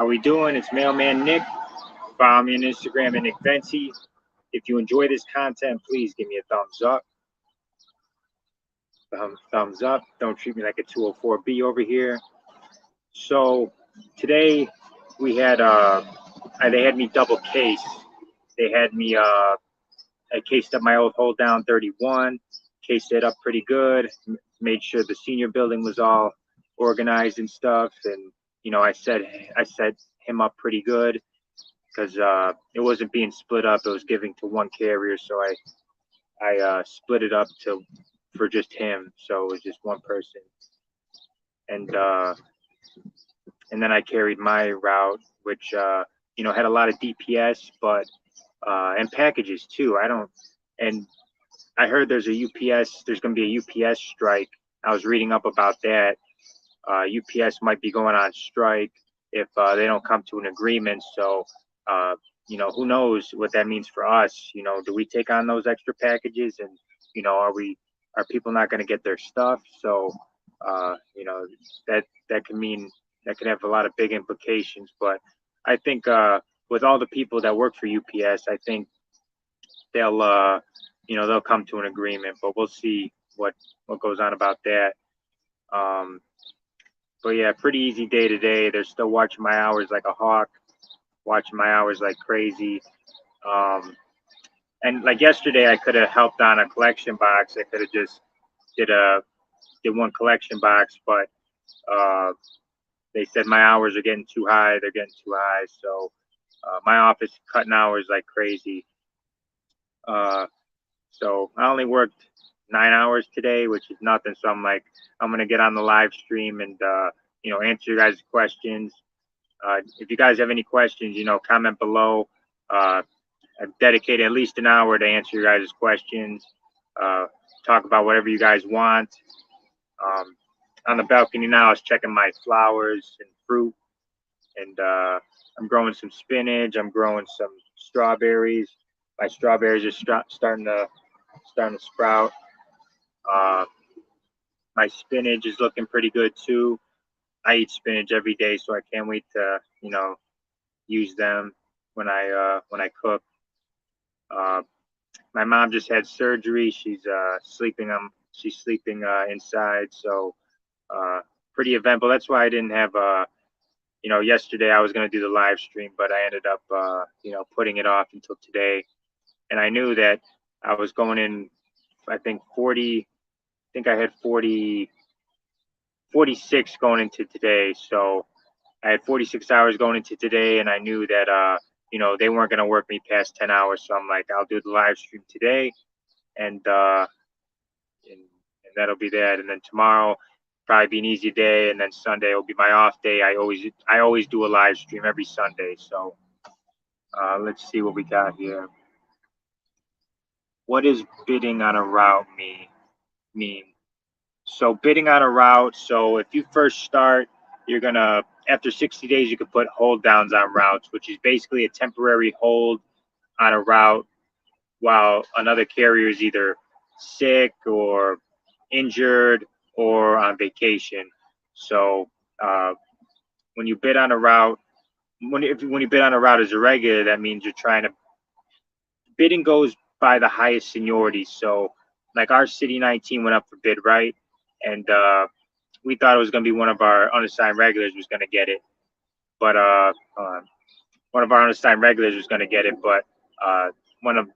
How we doing? It's Mailman Nick. Follow me on Instagram at Nick Venti. If you enjoy this content, please give me a thumbs up. Thumbs up. Don't treat me like a 204B over here. So today we had they had me double case. They had me I cased up my old hold down 31, cased it up pretty good, made sure the senior building was all organized and stuff, and I set him up pretty good because it wasn't being split up. It was giving to one carrier, so I split it up for just him, so it was just one person, and then I carried my route, which had a lot of DPS, but and packages too. And I heard there's going to be a UPS strike. I was reading up about that. UPS might be going on strike if they don't come to an agreement. So, who knows what that means for us? Do we take on those extra packages? And, are people not going to get their stuff? So, that could have a lot of big implications. But I think with all the people that work for UPS, I think they'll come to an agreement. But we'll see what goes on about that. But yeah, pretty easy day today. They're still watching my hours like a hawk, watching my hours like crazy. And like yesterday, I could have helped on a collection box. I could have just did one collection box, but they said my hours are getting too high. They're getting too high. So my office cutting hours like crazy. So I only worked 9 hours today, which is nothing. So I'm going to get on the live stream and, answer you guys' questions. If you guys have any questions, comment below. I've dedicated at least an hour to answer your guys' questions, talk about whatever you guys want. On the balcony now, I was checking my flowers and fruit, and I'm growing some spinach. I'm growing some strawberries. My strawberries are starting to sprout. My spinach is looking pretty good too. I eat spinach every day, so I can't wait to use them when I cook. My mom just had surgery. She's sleeping inside, so pretty eventful. That's why I didn't have yesterday I was going to do the live stream, but I ended up putting it off until today. And I knew that I was going in, I think 40. I think I had 46 going into today. So I had 46 hours going into today, and I knew that they weren't going to work me past 10 hours. So I'm like, I'll do the live stream today, and that'll be that. And then tomorrow probably be an easy day, and then Sunday will be my off day. I always do a live stream every Sunday. So let's see what we got here. What does bidding on a route mean? So bidding on a route, so if you first start, you're gonna, after 60 days, you can put hold downs on routes, which is basically a temporary hold on a route while another carrier is either sick or injured or on vacation. So when you bid on a route, when you bid on a route as a regular, that means you're trying to, bidding goes by the highest seniority. So like our City 19 went up for bid, right? And we thought it was going to be one of our unassigned regulars was going to get it. But one of our unassigned regulars was going to get it. But one of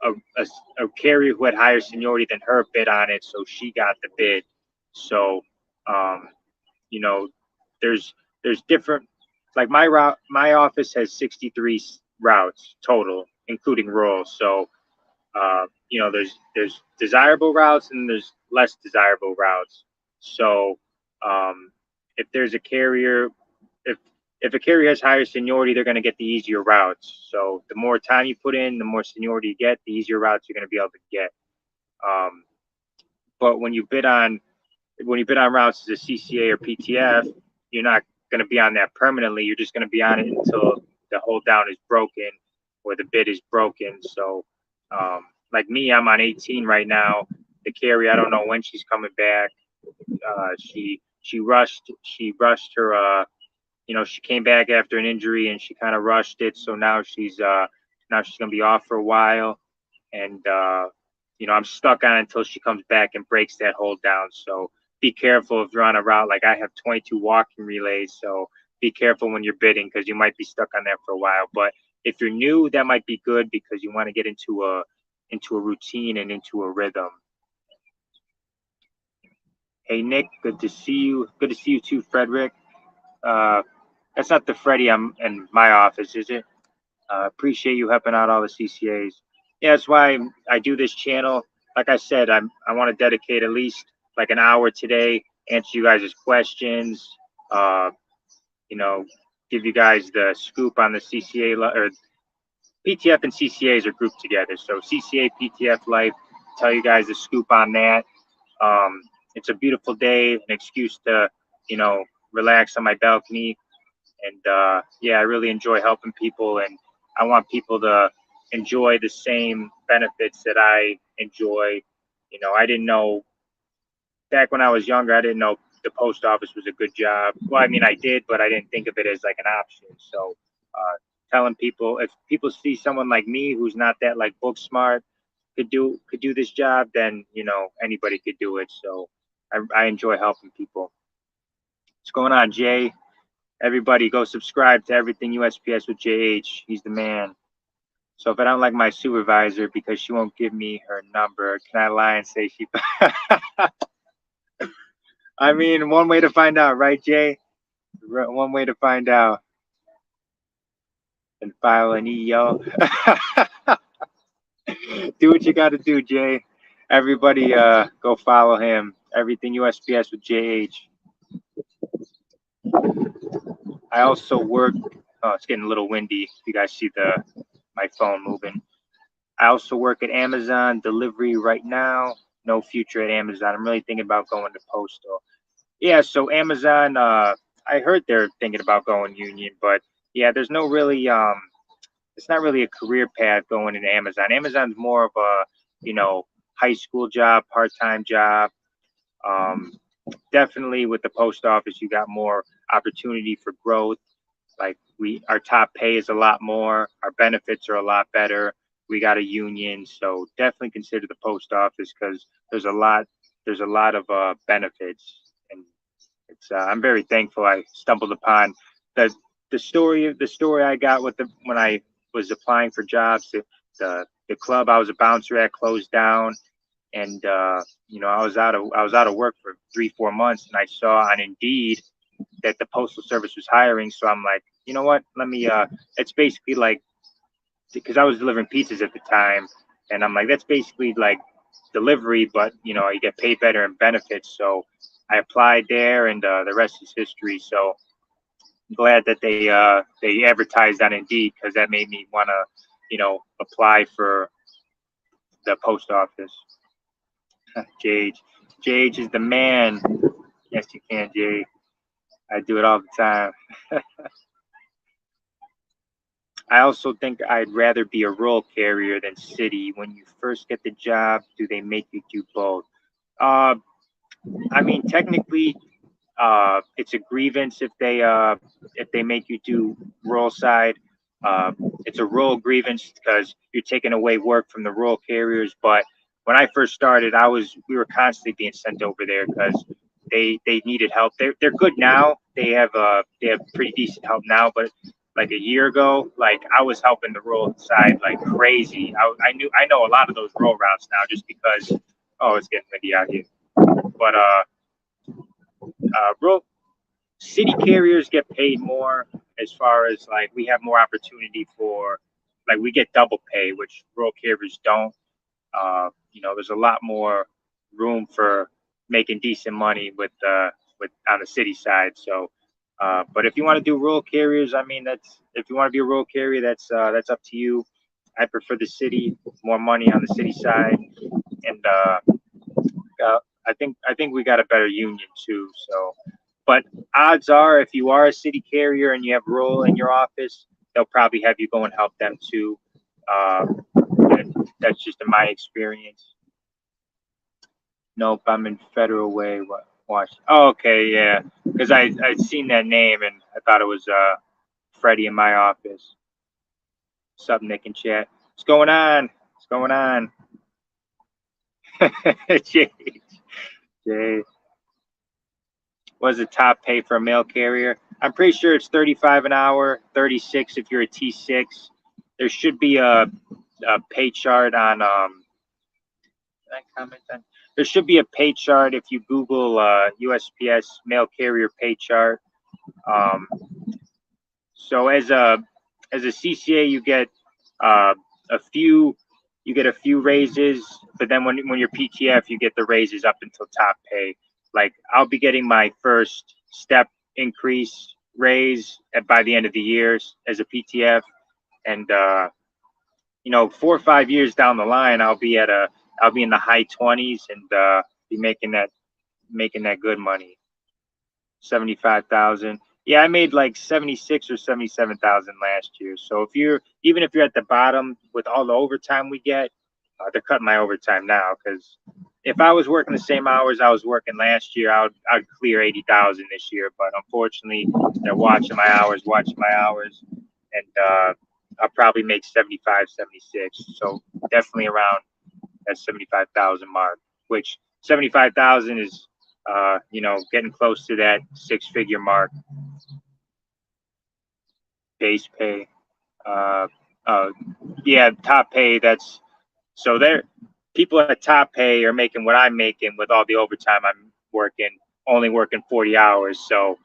a carrier who had higher seniority than her bid on it, so she got the bid. So, there's different, like my route, my office has 63 routes total, including rural. So, there's desirable routes and there's less desirable routes. So, if there's a carrier, if a carrier has higher seniority, they're going to get the easier routes. So the more time you put in, the more seniority you get, the easier routes you're going to be able to get. But when you bid on routes as a CCA or PTF, you're not going to be on that permanently. You're just going to be on it until the hold down is broken or the bid is broken. So, like me, I'm on 18 right now. The carrier, I don't know when she's coming back. She rushed her she came back after an injury and she kind of rushed it. So now she's gonna be off for a while, and I'm stuck on it until she comes back and breaks that hold down. So be careful if you're on a route. Like I have 22 walking relays, so be careful when you're bidding because you might be stuck on that for a while. But if you're new, that might be good because you want to get into a routine and into a rhythm. Hey Nick, good to see you. Good to see you too, Frederick. That's not the Freddie I'm in my office, is it? Appreciate you helping out all the CCAs. Yeah, that's why I do this channel. Like I said, I want to dedicate at least like an hour today, answer you guys' questions. Uh, give you guys the scoop on the CCA or PTF and CCAs are grouped together. So CCA PTF life, tell you guys the scoop on that. It's a beautiful day, an excuse to relax on my balcony, and yeah, I really enjoy helping people, and I want people to enjoy the same benefits that I enjoy. I didn't know back when I was younger, I didn't know the post office was a good job. Well, I mean, I did, but I didn't think of it as like an option. So, telling people, if people see someone like me who's not that like book smart could do this job, then anybody could do it. So, I enjoy helping people. What's going on, Jay? Everybody, go subscribe to Everything USPS with JH. He's the man. So if I don't like my supervisor because she won't give me her number, can I lie and say she? I mean, one way to find out, right, Jay? One way to find out. And file an EO. Do what you got to do, Jay. Everybody, go follow him. Everything USPS with JH. I also work. Oh, it's getting a little windy. You guys see my phone moving. I also work at Amazon delivery right now. No future at Amazon. I'm really thinking about going to postal. Yeah, so Amazon. I heard they're thinking about going union, but yeah, there's no really. It's not really a career path going into Amazon. Amazon's more of a high school job, part-time job. Definitely with the post office, you got more opportunity for growth. Like our top pay is a lot more. Our benefits are a lot better. We got a union, so definitely consider the post office because there's a lot of benefits, and it's I'm very thankful I stumbled upon the story I got with when I was applying for jobs. The club I was a bouncer at closed down, and I was out of work for 3-4 months, and I saw on Indeed that the postal service was hiring. So I'm like, you know what? Let me. It's basically like because I was delivering pizzas at the time, and I'm like, that's basically like delivery, but you get paid better and benefits. So I applied there, and the rest is history. So I'm glad that they advertised on Indeed because that made me want to apply for the post office. JH is the man. Yes, you can, Jay. I do it all the time. I also think I'd rather be a rural carrier than city. When you first get the job, do they make you do both? I mean, technically, it's a grievance if they make you do rural side. It's a rural grievance because you're taking away work from the rural carriers. But when I first started, we were constantly being sent over there because they needed help. They're good now. They have pretty decent help now, but like a year ago, like I was helping the rural side like crazy. I know a lot of those rural routes now just because it's getting windy out here. But rural city carriers get paid more as far as like we have more opportunity for like we get double pay, which rural carriers don't. There's a lot more room for making decent money with on the city side. So, but if you want to do rural carriers, I mean, if you want to be a rural carrier, that's up to you. I prefer the city, more money on the city side, and I think we got a better union too. So, but odds are, if you are a city carrier and you have rural in your office, they'll probably have you go and help them too. That's just in my experience. Nope, I'm in Federal Way, Washington. Oh, okay, yeah, because I'd seen that name and I thought it was Freddie in my office. What's up, Nick and chat? What's going on? What's going on? Jay. What is the top pay for a mail carrier? I'm pretty sure it's 35 an hour, 36 if you're a T6. There should be a pay chart on can I comment on? There should be a pay chart if you Google USPS mail carrier pay chart. So as a CCA, you get a few raises, but then when you're PTF, you get the raises up until top pay. Like I'll be getting my first step increase raise by the end of the year as a PTF, and 4 or 5 years down the line, I'll be in the high 20s and be making that good money. 75,000. Yeah, I made like 76 or 77,000 last year. So even if you're at the bottom with all the overtime we get, they're cutting my overtime now, because if I was working the same hours I was working last year, I'd clear 80,000 this year. But unfortunately, they're watching my hours, and I'll probably make 75, 76. So definitely around that 75,000 mark, which 75,000 is, getting close to that 6-figure mark. Base pay. Yeah, top pay. So people at top pay are making what I'm making with all the overtime I'm only working 40 hours. So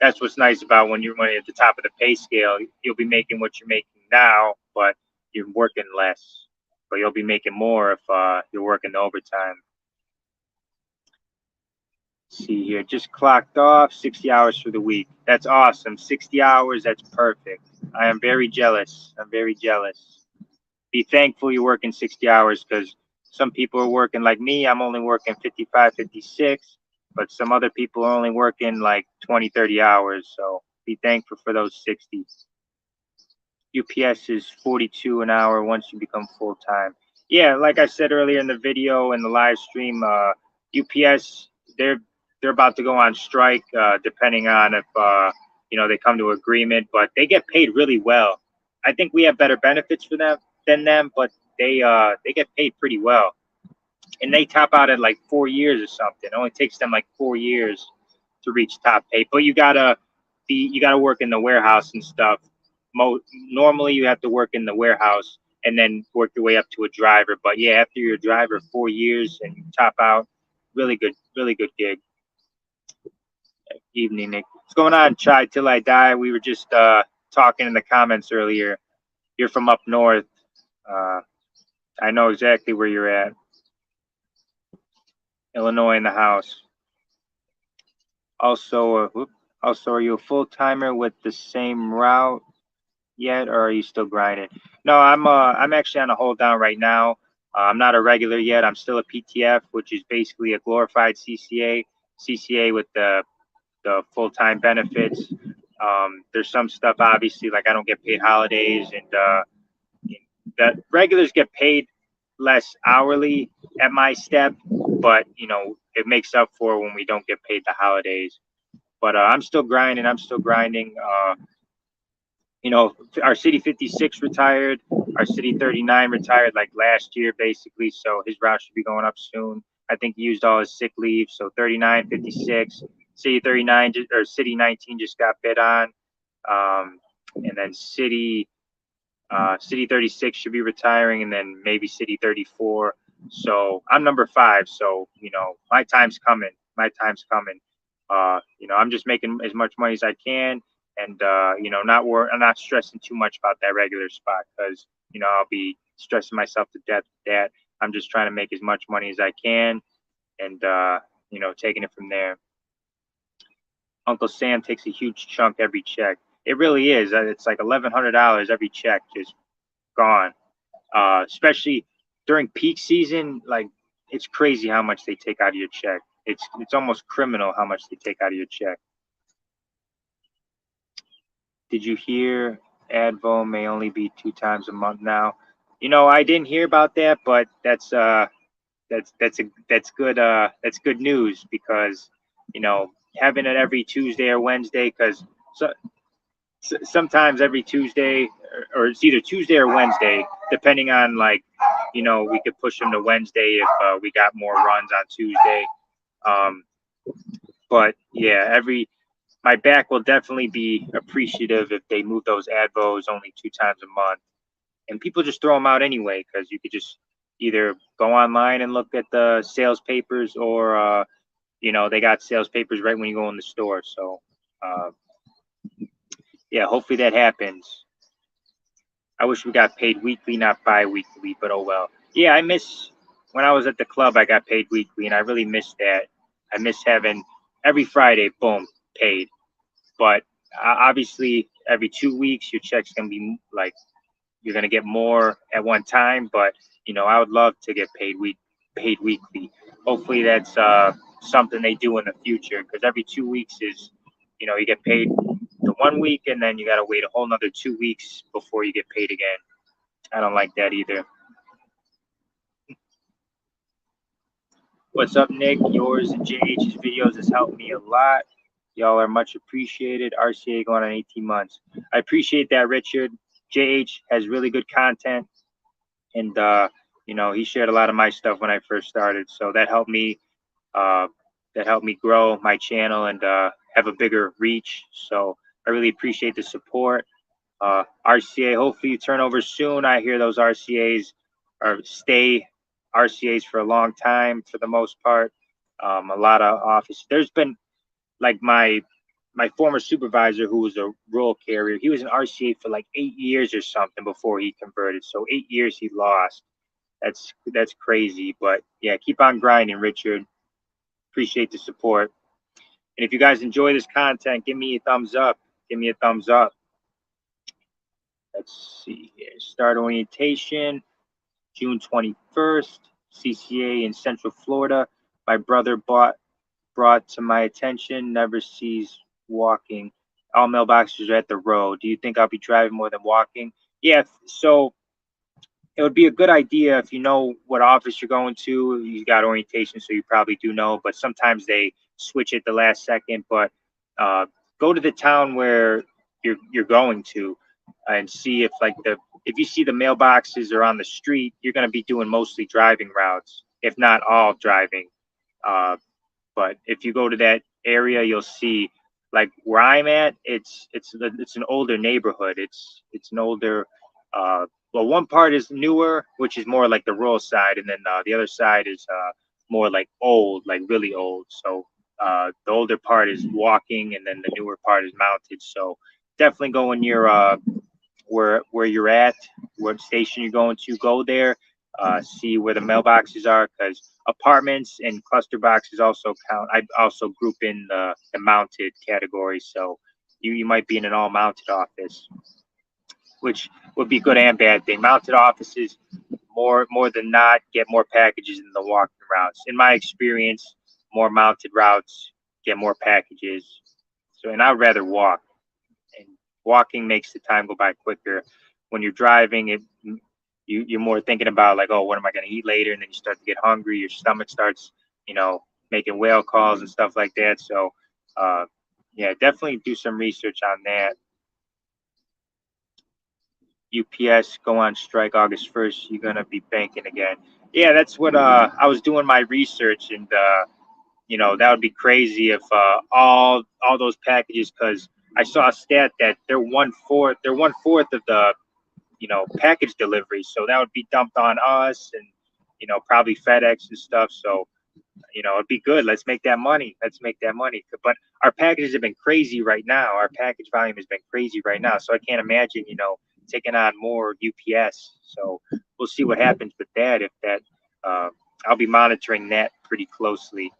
that's what's nice about when you're at the top of the pay scale. You'll be making what you're making now, but you're working less. But you'll be making more if you're working the overtime. Let's see here, just clocked off 60 hours for the week. That's awesome. 60 hours, that's perfect. I am very jealous. Be thankful you're working 60 hours, because some people are working like me. I'm only working 55, 56, but some other people are only working like 20, 30 hours. So be thankful for those 60. UPS is 42 an hour once you become full-time. Yeah, like I said earlier in the video and the live stream, UPS, they're about to go on strike, depending on if they come to agreement, but they get paid really well. I think we have better benefits for them than them, but they get paid pretty well, and they top out at like 4 years or something. It only takes them like 4 years to reach top pay, but you gotta work in the warehouse and stuff. Normally you have to work in the warehouse and then work your way up to a driver. But yeah, after you're a driver, 4 years and you top out, really good gig. Evening, Nick. What's going on, Chai Till I Die? We were just talking in the comments earlier. You're from up north. I know exactly where you're at. Illinois in the house. Also, are you a full-timer with the same route yet, or are you still grinding? No, I'm actually on a hold down right now. I'm not a regular yet. I'm still a PTF, which is basically a glorified CCA with the full-time benefits. There's some stuff, obviously, like I don't get paid holidays, and the regulars get paid less hourly at my step, but it makes up for when we don't get paid the holidays. But I'm still grinding. Our City 56 retired. Our City 39 retired like last year, basically. So his route should be going up soon. I think he used all his sick leave. So 39, 56, City 39 or City 19 just got bid on. And then City 36 should be retiring, and then maybe City 34. So I'm number 5. So, my time's coming. I'm just making as much money as I can. And I'm not stressing too much about that regular spot, because I'll be stressing myself to death with that. I'm just trying to make as much money as I can, and taking it from there. Uncle Sam takes a huge chunk every check. It really is. It's like $1,100 every check, just gone. Especially during peak season, like it's crazy how much they take out of your check. It's almost criminal how much they take out of your check. Did you hear Advo may only be 2 times a month now? I didn't hear about that, but that's good news, because having it every Tuesday or Wednesday, because So sometimes every Tuesday, or it's either Tuesday or Wednesday, depending on like, we could push them to Wednesday if we got more runs on Tuesday. But yeah, my back will definitely be appreciative if they move those advos only 2 times a month, and people just throw them out anyway because you could just either go online and look at the sales papers, or they got sales papers right when you go in the store. So yeah, hopefully that happens. I wish we got paid weekly, not bi-weekly, but oh well. Yeah, I miss when I was at the club, I got paid weekly, and I really miss that. I miss having every Friday, boom, paid. But obviously, every 2 weeks, your check's gonna be like, you're gonna get more at one time. But I would love to get paid weekly. Hopefully, that's something they do in the future, because every 2 weeks is, you get paid the 1 week, and then you got to wait a whole nother 2 weeks before you get paid again. I don't like that either. What's up, Nick? Yours and JH's videos has helped me a lot. Y'all are much appreciated. RCA going on 18 months. I appreciate that, Richard. JH has really good content, and he shared a lot of my stuff when I first started, so that helped me. That helped me grow my channel and have a bigger reach. So I really appreciate the support. RCA, hopefully you turn over soon. I hear those RCAs stay RCAs for a long time for the most part. A lot of office. There's been like my former supervisor, who was a rural carrier. He was an RCA for like 8 years or something before he converted. So 8 years he lost. That's crazy. But yeah, keep on grinding, Richard. Appreciate the support. And if you guys enjoy this content, give me a thumbs up. Give me a thumbs up. Let's see here. Start orientation, June 21st. CCA in Central Florida. My brother brought to my attention. Never sees walking. All mailboxes are at the road. Do you think I'll be driving more than walking? Yeah. So it would be a good idea if you know what office you're going to. You got orientation, so you probably do know, but sometimes they switch it the last second. But go to the town where you're going to, and see if you see the mailboxes are on the street, you're going to be doing mostly driving routes, if not all driving. But if you go to that area, you'll see, like where I'm at, it's an older neighborhood. It's an older. Well, one part is newer, which is more like the rural side, and then the other side is more like old, like really old. So the older part is walking, and then the newer part is mounted. So definitely go in your where you're at, what station you're going to. Go there, see where the mailboxes are, because apartments and cluster boxes also count. I also group in the mounted category. So you might be in an all mounted office, which would be good and bad thing. Mounted offices, more than not, get more packages than the walking routes. In my experience, more mounted routes get more packages. So, and I'd rather walk. And walking makes the time go by quicker. When you're driving, you're more thinking about like, oh, what am I going to eat later? And then you start to get hungry. Your stomach starts, making whale calls and stuff like that. So, yeah, definitely do some research on that. UPS go on strike August 1st. You're gonna be banking again. Yeah, that's what I was doing my research, and that would be crazy if all those packages, because I saw a stat that they're one fourth of the package delivery, so that would be dumped on us, and probably FedEx and stuff. So it'd be good. Let's make that money. But our packages have been crazy right now. Our package volume has been crazy right now. So I can't imagine, taking on more UPS. So we'll see what happens with that. If that, I'll be monitoring that pretty closely.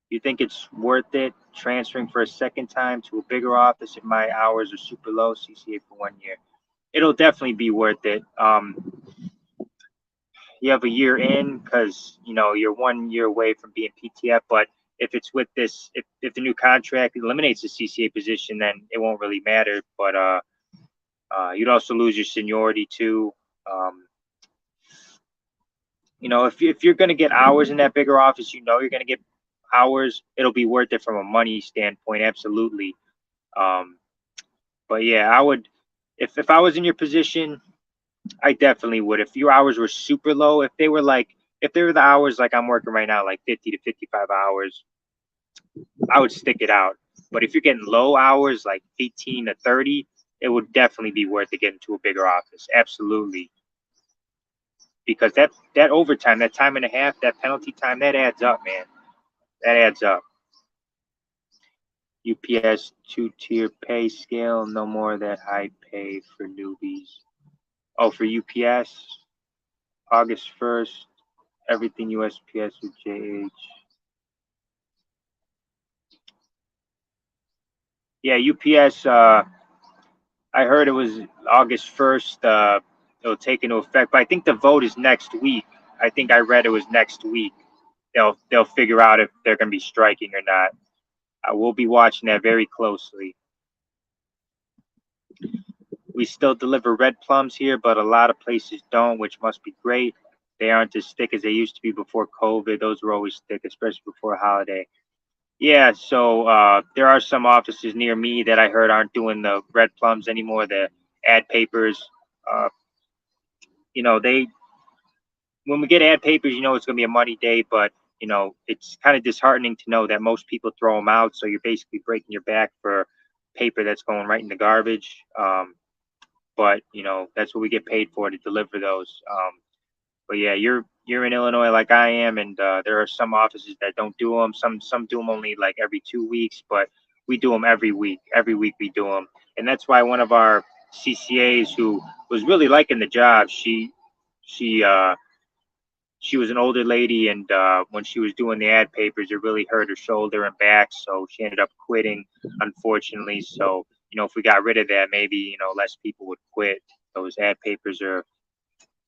You think it's worth it transferring for a second time to a bigger office if my hours are super low? CCA for 1 year. It'll definitely be worth it. You have a year in, because you're 1 year away from being PTF. But if it's with this, if the new contract eliminates the CCA position, then it won't really matter. But you'd also lose your seniority too. If you're going to get hours in that bigger office, you're going to get hours, it'll be worth it from a money standpoint. Absolutely. But yeah, I would, if I was in your position, I definitely would. If your hours were super low, if they were the hours like I'm working right now, like 50 to 55 hours, I would stick it out. But if you're getting low hours, like 18 to 30, it would definitely be worth it getting to a bigger office. Absolutely. Because that overtime, that time and a half, that penalty time, that adds up, man. That adds up. UPS 2-tier pay scale, no more that high pay for newbies. Oh, for UPS, August 1st, everything USPS with JH. Yeah, UPS, I heard it was August 1st, it'll take into effect, but I think the vote is next week. I think I read it was next week. They'll figure out if they're going to be striking or not. I will be watching that very closely. We still deliver red plums here, but a lot of places don't, which must be great. They aren't as thick as they used to be before COVID. Those were always thick, especially before a holiday. Yeah, so there are some offices near me that I heard aren't doing the red plums anymore, the ad papers. Uh, you know, when we get ad papers, it's going to be a money day, but it's kind of disheartening to know that most people throw them out. So you're basically breaking your back for paper that's going right in the garbage. But that's what we get paid for, to deliver those. But yeah, you're in Illinois like I am, and there are some offices that don't do them. Some do them only like every 2 weeks, but we do them every week. Every week we do them, and that's why one of our CCAs who was really liking the job, she was an older lady, and when she was doing the ad papers, it really hurt her shoulder and back, so she ended up quitting, unfortunately. So if we got rid of that, maybe less people would quit. Those ad papers are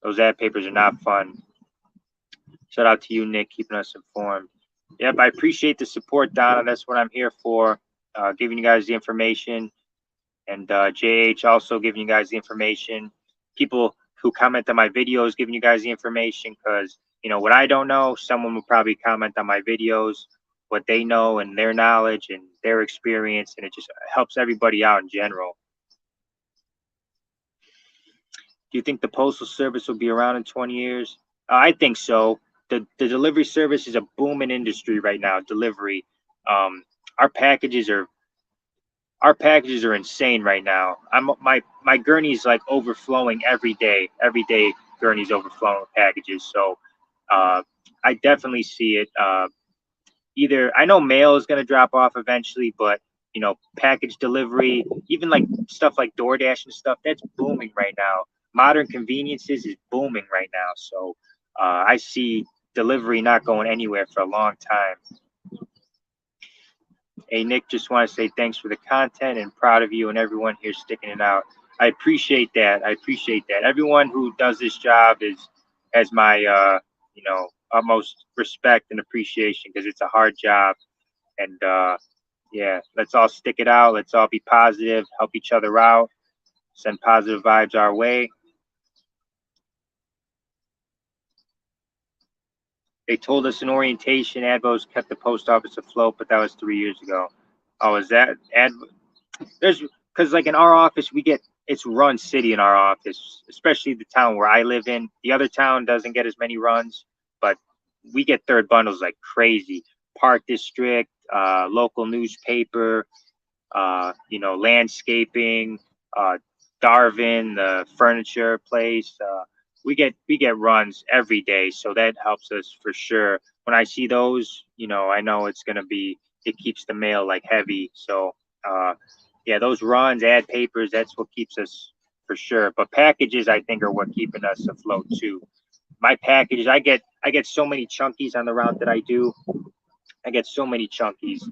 not fun. Shout out to you, Nick, keeping us informed. Yep, I appreciate the support, Donna. That's what I'm here for, giving you guys the information, and JH also giving you guys the information. People who comment on my videos giving you guys the information, because what I don't know, someone will probably comment on my videos, what they know and their knowledge and their experience, and it just helps everybody out in general. Do you think the postal service will be around in 20 years? I think so. The delivery service is a booming industry right now. Delivery, our packages are insane right now. My gurney's like overflowing every day. Every day, gurney's overflowing with packages. So I definitely see it. Either I know mail is going to drop off eventually, but package delivery, even like stuff like DoorDash and stuff, that's booming right now. Modern conveniences is booming right now. So I see delivery not going anywhere for a long time. Hey, Nick, just want to say thanks for the content and proud of you and everyone here sticking it out. I appreciate that. Everyone who does this job has my utmost respect and appreciation, because it's a hard job. And yeah, let's all stick it out. Let's all be positive, help each other out, send positive vibes our way. They told us in orientation Advos kept the post office afloat, but that was 3 years ago. Oh, is that there's, because like in our office, it's run city in our office, especially the town where I live in. The other town doesn't get as many runs, but we get third bundles like crazy. Park district, local newspaper, landscaping, Darwin, the furniture place. We get runs every day, so that helps us for sure. When I see those, I know it keeps the mail like heavy. So yeah, those runs, ad papers, that's what keeps us for sure. But packages, I think, are what keeping us afloat too. My packages, I get so many chunkies on the route that I do. I get so many chunkies.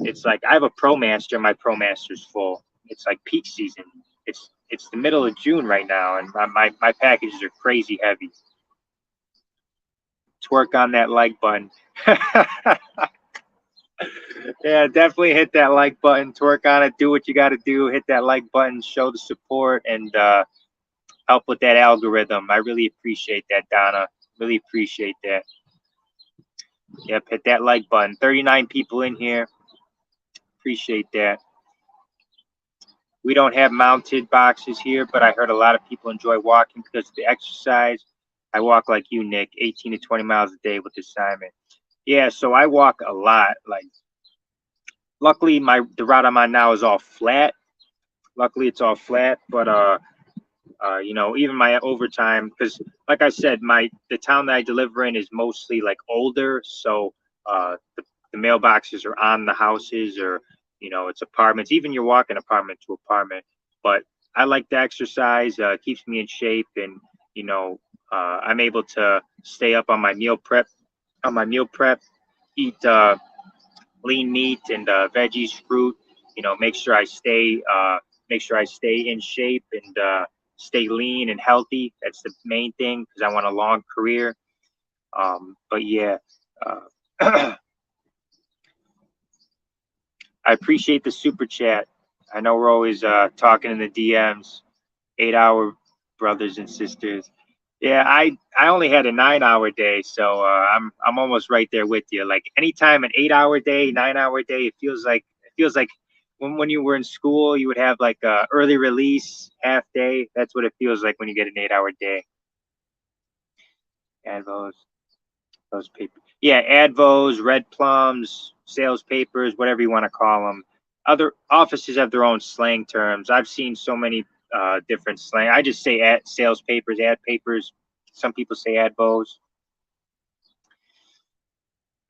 It's like I have a ProMaster. My ProMaster's full. It's like peak season. It's the middle of June right now, and my packages are crazy heavy. Twerk on that like button. Yeah, definitely hit that like button. Twerk on it. Do what you got to do. Hit that like button. Show the support and help with that algorithm. I really appreciate that, Donna. Really appreciate that. Yep, hit that like button. 39 people in here. Appreciate that. We don't have mounted boxes here, but I heard a lot of people enjoy walking because of the exercise. I walk like you, Nick, 18 to 20 miles a day with the Simon. Yeah, so I walk a lot. Like, luckily, the route I'm on now is all flat. Luckily, it's all flat, but even my overtime, because like I said, the town that I deliver in is mostly like older, so the mailboxes are on the houses, or it's apartments. Even you're walking apartment to apartment. But I like to exercise. Keeps me in shape, and I'm able to stay up on my meal prep. Eat lean meat and veggies, fruit. Make sure I stay in shape and stay lean and healthy. That's the main thing because I want a long career. But yeah, I appreciate the super chat. I know we're always talking in the DMs. 8 hour brothers and sisters. Yeah, I only had a 9 hour day, so I'm almost right there with you. Like anytime an 8 hour day, 9 hour day, it feels like when you were in school, you would have like a early release half day. That's what it feels like when you get an 8 hour day. Advos, those papers. Yeah, advos, red plums, sales papers, whatever you want to call them. Other offices have their own slang terms. I've seen so many different slang. I just say sales papers, ad papers. Some people say advos.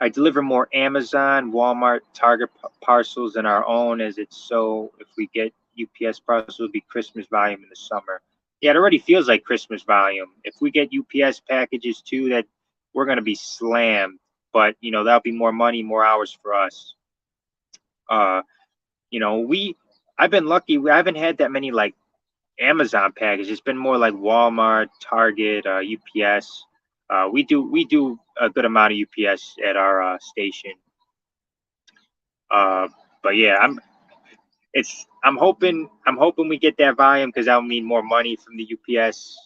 I deliver more Amazon, Walmart, Target parcels than our own, as it's so if we get UPS parcels, it'll be Christmas volume in the summer. Yeah, it already feels like Christmas volume. If we get UPS packages too, that we're going to be slammed. But that'll be more money, more hours for us. I've been lucky. I haven't had that many like Amazon packages. It's been more like Walmart, Target, UPS. We do a good amount of UPS at our station. But yeah, I'm hoping we get that volume because that'll mean more money from the UPS.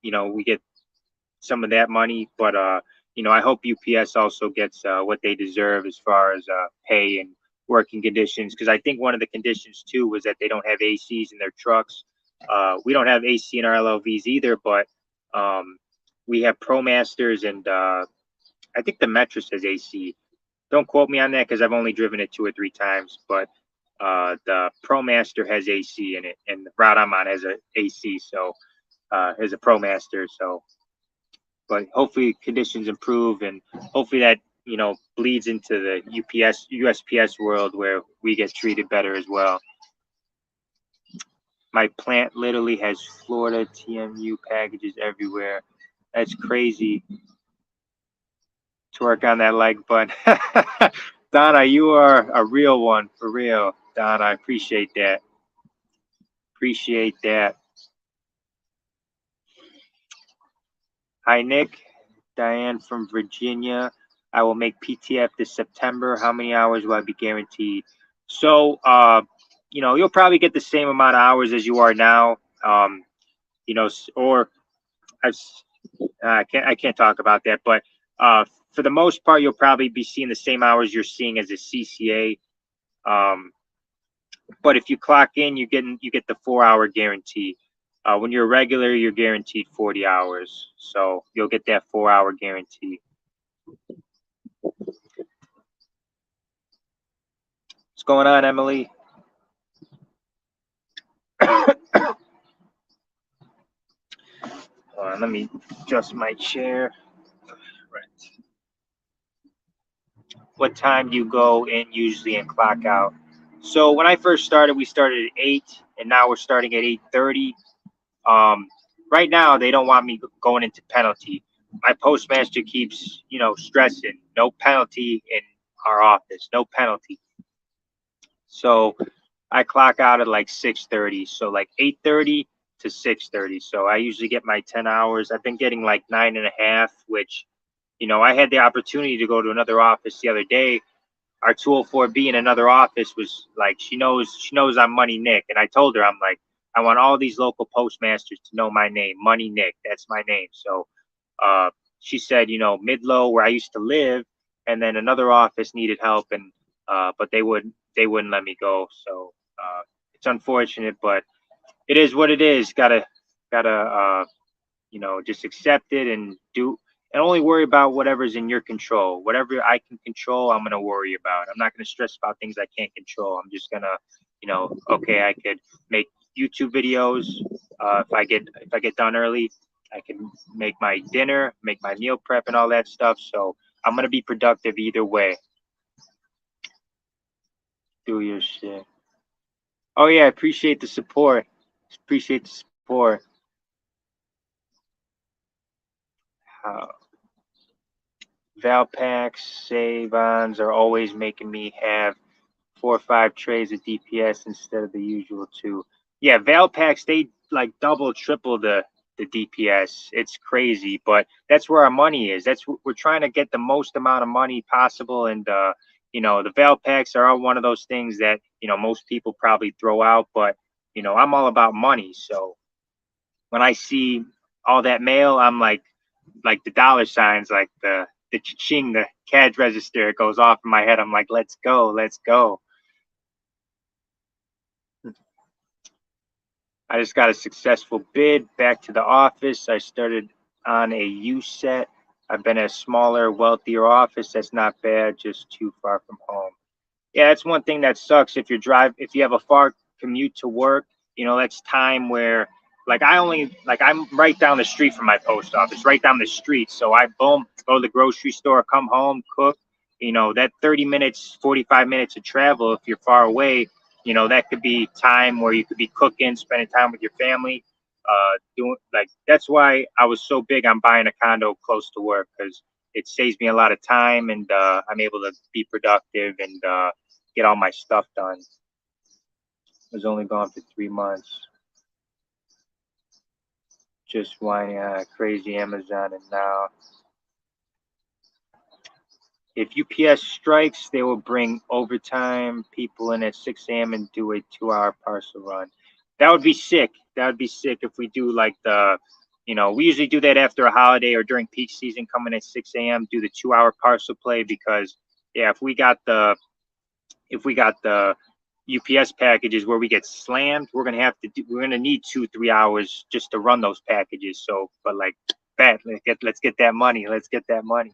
We get some of that money, but I hope UPS also gets what they deserve as far as pay and working conditions. Because I think one of the conditions too was that they don't have ACs in their trucks. We don't have AC in our LLVs either, but we have ProMasters, and I think the Metris has AC. Don't quote me on that because I've only driven it 2 or 3 times, but the ProMaster has AC in it, and the route I'm on has a AC, so has a ProMaster. So, but hopefully conditions improve, and hopefully that bleeds into the USPS world where we get treated better as well. My plant literally has Florida TMU packages everywhere. That's crazy. To work on that like button. Donna, you are a real one, for real. Donna, I appreciate that. Appreciate that. Hi, Nick. Diane from Virginia. I will make PTF this September. How many hours will I be guaranteed? So, you'll probably get the same amount of hours as you are now. Or I can't talk about that, but for the most part, you'll probably be seeing the same hours you're seeing as a CCA. But if you clock in, you get the 4 hour guarantee. When you're a regular, you're guaranteed 40 hours. So you'll get that 4 hour guarantee. What's going on, Emily? Let me adjust my chair. Right. What time do you go in usually and clock out? So when I first started, we started at 8, and now we're starting at 8:30. Right now, they don't want me going into penalty. My postmaster keeps, stressing, no penalty in our office, no penalty. So I clock out at like 6:30. So like 8:30 to 6:30. So I usually get my 10 hours. I've been getting like 9.5, which, I had the opportunity to go to another office the other day. Our 204B in another office was like, she knows I'm Money Nick. And I told her, I'm like, I want all these local postmasters to know my name, Money Nick. That's my name. So she said, Midlow, where I used to live, and then another office needed help, and but they wouldn't let me go. So it's unfortunate, but it is what it is. Gotta just accept it and do, and only worry about whatever's in your control. Whatever I can control, I'm gonna worry about. I'm not gonna stress about things I can't control. I'm just gonna, okay, I could make YouTube videos. If I get done early, I can make my dinner, make my meal prep, and all that stuff. So I'm gonna be productive either way. Do your shit. Oh yeah, I appreciate the support. Appreciate the support. Uh, Valpaks, Savons are always making me have 4 or 5 trays of DPS instead of the usual 2. Yeah, Valpaks, they like double, triple the DPS. It's crazy, but that's where our money is. That's what we're trying to get, the most amount of money possible. And the Valpaks are one of those things that most people probably throw out, but I'm all about money. So when I see all that mail, I'm like the dollar signs, like the cha-ching, the cash register, it goes off in my head. I'm like, let's go, let's go. I just got a successful bid back to the office. I started on a U set. I've been at a smaller, wealthier office. That's not bad, just too far from home. Yeah, that's one thing that sucks. If you have a far commute to work, that's time where, I'm right down the street from my post office, right down the street. So I boom, go to the grocery store, come home, cook. That 30 minutes, 45 minutes of travel, if you're far away, that could be time where you could be cooking, spending time with your family. Doing like That's why I was so big on buying a condo close to work, because it saves me a lot of time, and I'm able to be productive and get all my stuff done. I was only gone for 3 months. Just whining on crazy Amazon, and now if UPS strikes, they will bring overtime people in at 6 a.m. and do a 2-hour parcel run. That would be sick. That would be sick if we do like we usually do that after a holiday or during peak season, coming at 6 a.m., do the 2-hour parcel play, because yeah, if we got the UPS packages where we get slammed, we're gonna need 2-3 hours just to run those packages. So, but like, let's get that money. Let's get that money.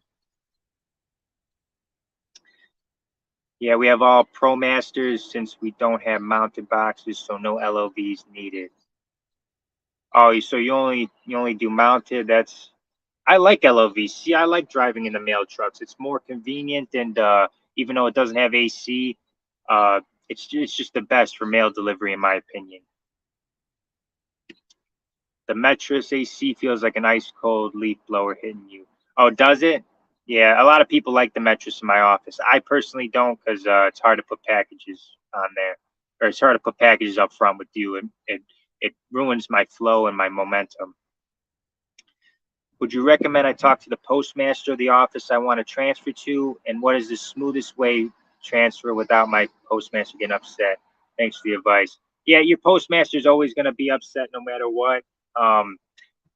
Yeah, we have all Pro Masters since we don't have mounted boxes, so no LOVs needed. Oh, so you only do mounted? I like LOVs. See, I like driving in the mail trucks. It's more convenient, and even though it doesn't have AC, it's just the best for mail delivery, in my opinion. The Metris AC feels like an ice cold leaf blower hitting you. Oh, does it? Yeah, a lot of people like the Metris in my office. I personally don't, because it's hard to put packages on there, or it's hard to put packages up front with you, and it ruins my flow and my momentum. Would you recommend I talk to the postmaster of the office I want to transfer to? And what is the smoothest way to transfer without my postmaster getting upset? Thanks for the advice. Yeah, your postmaster is always going to be upset no matter what, um,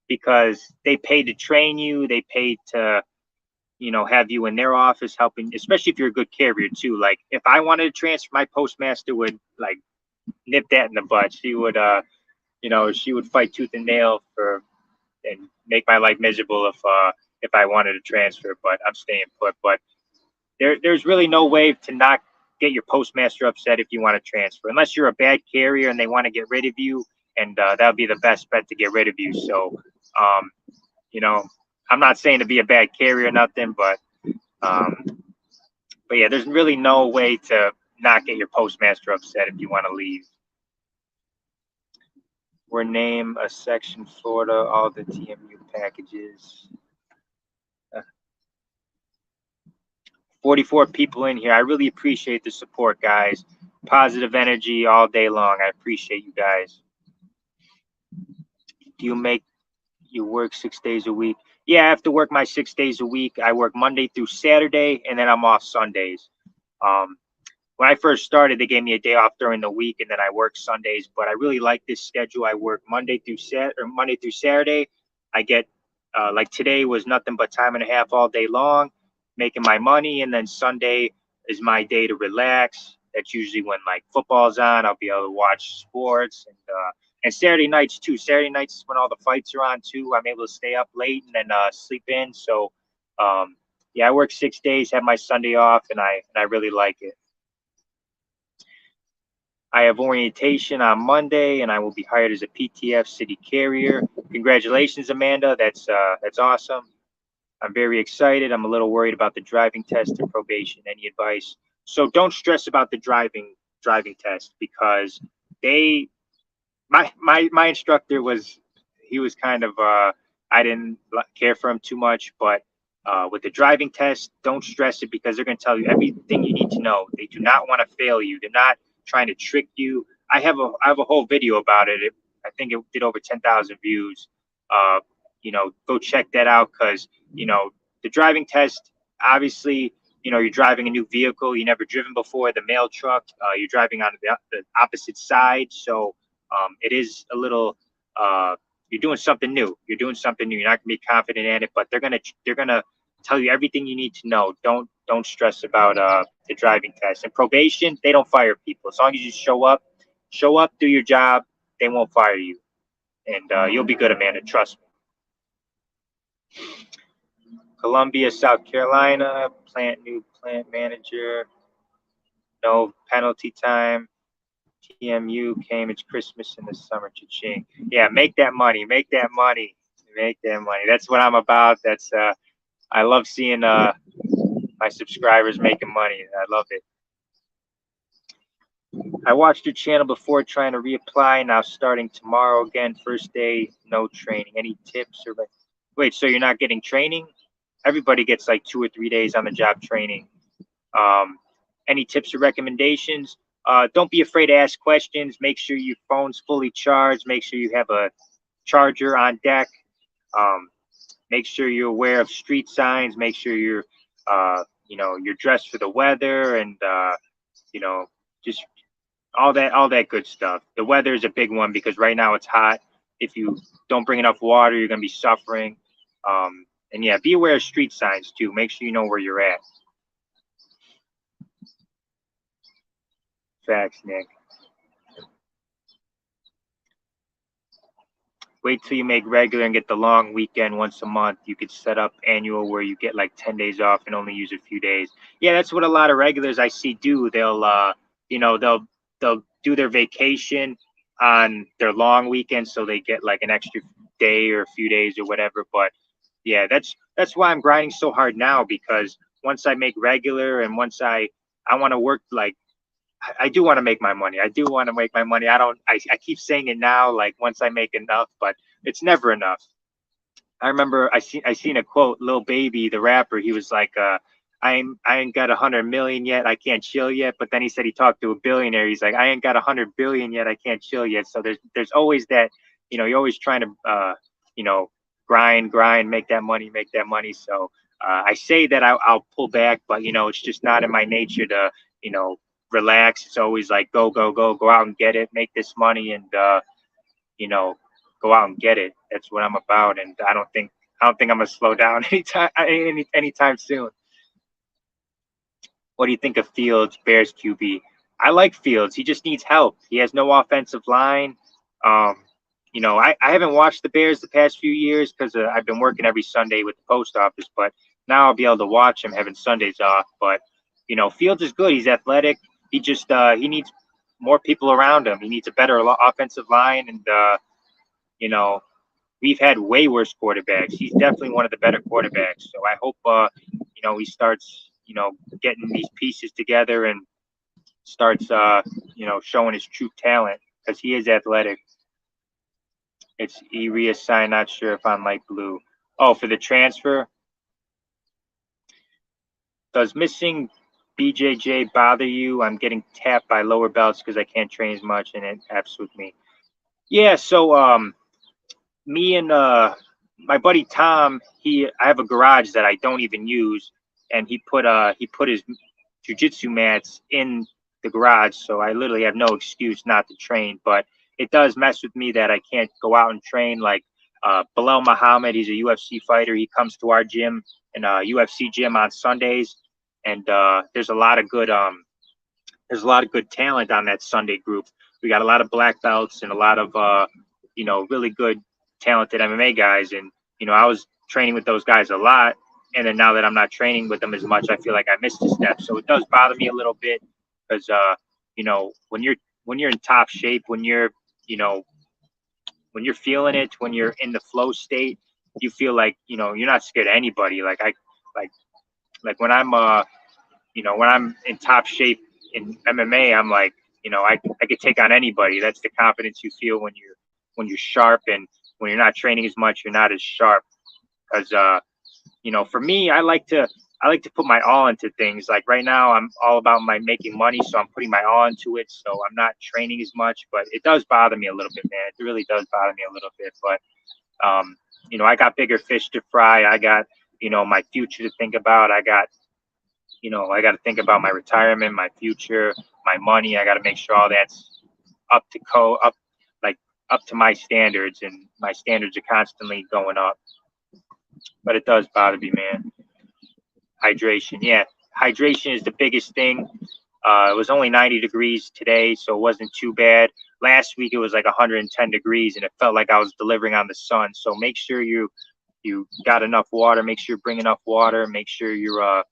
because they paid to train you. They paid to, have you in their office helping, especially if you're a good carrier too. Like if I wanted to transfer, my postmaster would like nip that in the butt. She would fight tooth and nail and make my life miserable if I wanted to transfer, but I'm staying put. But there's really no way to not get your postmaster upset if you want to transfer, unless you're a bad carrier and they want to get rid of you, and that would be the best bet to get rid of you. So, you know, I'm not saying to be a bad carrier or nothing, um, but yeah, there's really no way to not get your postmaster upset if you want to leave. We're name a section Florida, all the TMU packages. 44 people in here. I really appreciate the support, guys. Positive energy all day long. I appreciate you guys. Do you work 6 days a week? Yeah, I have to work my 6 days a week. I work Monday through Saturday, and then I'm off Sundays. When I first started, they gave me a day off during the week, and then I work Sundays. But I really like this schedule. I work Monday through Saturday. I get like today was nothing but time and a half all day long. making my money, and then Sunday is my day to relax. That's usually when like football's on. I'll be able to watch sports, and Saturday nights too. Saturday nights is when all the fights are on too. I'm able to stay up late and then sleep in. So yeah, I work 6 days, have my Sunday off, and I really like it. I have orientation on Monday, and I will be hired as a PTF city carrier. Congratulations, Amanda. That's awesome. I'm very excited. I'm a little worried about the driving test and probation. Any advice? So don't stress about the driving test, because they my instructor was, he was kind of I didn't care for him too much, but with the driving test, don't stress it, because they're going to tell you everything you need to know. They do not want to fail you. They're not trying to trick you. I have a whole video about it. I think it did over 10,000 views. Go check that out, because the driving test, obviously, you're driving a new vehicle you never driven before, the mail truck. You're driving on the opposite side, so it is a little. You're doing something new. You're doing something new. You're not gonna be confident in it, but they're gonna tell you everything you need to know. Don't stress about the driving test. And probation, they don't fire people as long as you show up, do your job. They won't fire you, and you'll be good, Amanda. Trust me. Columbia, South Carolina, new plant manager. No penalty time. TMU came. It's Christmas in the summer. Cha-ching. Yeah, make that money. Make that money. Make that money. That's what I'm about. That's I love seeing my subscribers making money. I love it. I watched your channel before trying to reapply. Now starting tomorrow again. First day, no training. Any tips or wait? So you're not getting training? Everybody gets like 2 or 3 days on the job training. Any tips or recommendations? Don't be afraid to ask questions. Make sure your phone's fully charged. Make sure you have a charger on deck. Make sure you're aware of street signs. Make sure you're dressed for the weather, and just all that good stuff. The weather is a big one, because right now it's hot. If you don't bring enough water, you're gonna be suffering. And yeah, be aware of street signs too. Make sure you know where you're at. Facts, Nick. Wait till you make regular and get the long weekend once a month. You could set up annual where you get like 10 days off and only use a few days. Yeah, that's what a lot of regulars I see do. They'll they'll do their vacation on their long weekend, so they get like an extra day or a few days or whatever. But yeah, that's why I'm grinding so hard now, because once I make regular, and once I want to work, like I do want to make my money. I do want to make my money. I keep saying it now, like once I make enough, but it's never enough. I remember I seen a quote, Lil Baby, the rapper. He was like, I ain't got 100 million yet. I can't chill yet. But then he said he talked to a billionaire. He's like, I ain't got 100 billion yet. I can't chill yet. So there's always that, you're always trying to, grind, make that money. So I say that I'll pull back, but it's just not in my nature to, relax. It's always like go out and get it, make this money, and go out and get it. That's what I'm about, and I don't think I'm gonna slow down anytime soon. What do you think of Fields, Bears QB? I like Fields. He just needs help. He has no offensive line. I haven't watched the Bears the past few years because I've been working every Sunday with the post office, but now I'll be able to watch him having Sundays off. But Fields is good. He's athletic. He just he needs more people around him. He needs a better offensive line, and we've had way worse quarterbacks. He's definitely one of the better quarterbacks. So I hope he starts getting these pieces together and starts showing his true talent, because he is athletic. It's reassigned. Not sure if I'm light blue. Oh, for the transfer. Does missing BJJ bother you? I'm getting tapped by lower belts because I can't train as much, and it apps with me. Yeah, so me and my buddy Tom, I have a garage that I don't even use, and he put his jiu-jitsu mats in the garage, so I literally have no excuse not to train. But it does mess with me that I can't go out and train. Like Bilal Muhammad, he's a UFC fighter. He comes to our gym in a UFC gym on Sundays, and there's a lot of good talent on that Sunday group. We got a lot of black belts and a lot of really good talented MMA guys, and I was training with those guys a lot, and then now that I'm not training with them as much, I feel like I missed a step. So it does bother me a little bit because when you're in top shape, when you're feeling it, when you're in the flow state, you feel like you're not scared of anybody. Like when I'm when I'm in top shape in MMA, I'm like, I could take on anybody. That's the confidence you feel when you're sharp, and when you're not training as much, you're not as sharp. Because for me, I like to put my all into things. Like right now, I'm all about my making money, so I'm putting my all into it. So I'm not training as much, but it does bother me a little bit, man. It really does bother me a little bit. But I got bigger fish to fry. I got my future to think about. I got to think about my retirement, my future, my money. I got to make sure all that's up to my standards, and my standards are constantly going up. But it does bother me, man. Hydration, yeah. Hydration is the biggest thing. It was only 90 degrees today, so it wasn't too bad. Last week it was like 110 degrees, and it felt like I was delivering on the sun. So make sure you got enough water. Make sure you bring enough water. Make sure you're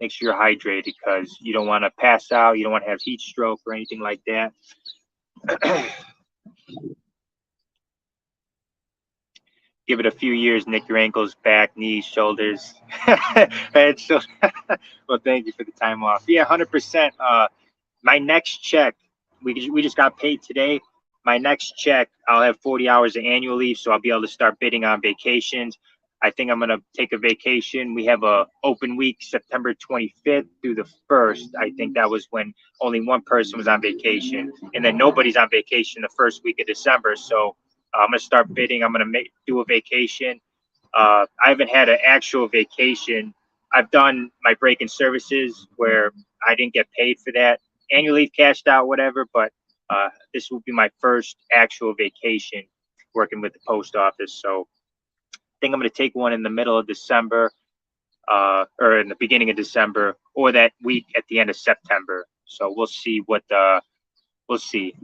hydrated, because you don't want to pass out. You don't want to have heat stroke or anything like that. Give it a few years, nick your ankles, back, knees, shoulders, head, shoulders. Well, thank you for the time off. Yeah, 100%. My next check, we just got paid today. My next check, I'll have 40 hours of annual leave, so I'll be able to start bidding on vacations. I think I'm going to take a vacation. We have a open week, September 25th through the 1st. I think that was when only one person was on vacation, and then nobody's on vacation the first week of December. So I'm going to start bidding. I'm going to do a vacation. I haven't had an actual vacation. I've done my break-in services where I didn't get paid for that. Annual leave cashed out, whatever, but this will be my first actual vacation working with the post office. So I think I'm going to take one in the middle of December, or in the beginning of December, or that week at the end of September. So we'll see we'll see.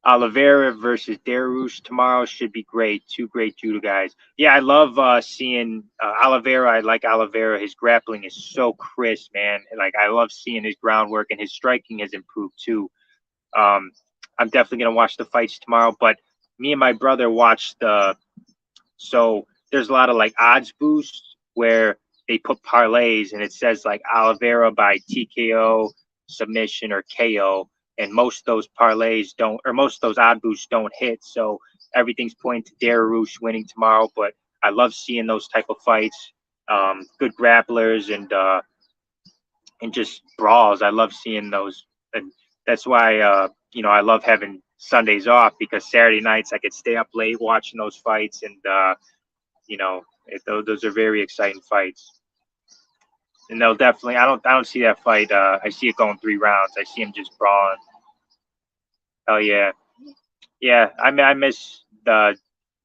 Oliveira versus Dariush tomorrow should be great. Two great judo guys. Yeah, I love seeing Oliveira. I like Oliveira. His grappling is so crisp, man. Like, I love seeing his groundwork, and his striking has improved too. I'm definitely gonna watch the fights tomorrow. But me and my brother watched so there's a lot of like odds boosts where they put parlays, and it says like Oliveira by TKO, submission, or KO. And most of those parlays don't, or most of those odd boosts don't hit. So everything's pointing to Dariush winning tomorrow. But I love seeing those type of fights. Good grapplers and just brawls. I love seeing those, and that's why I love having Sundays off, because Saturday nights I could stay up late watching those fights, and those are very exciting fights. And they'll definitely, I don't see that fight. I see it going 3 rounds. I see him just brawling. Oh yeah, yeah. I miss the,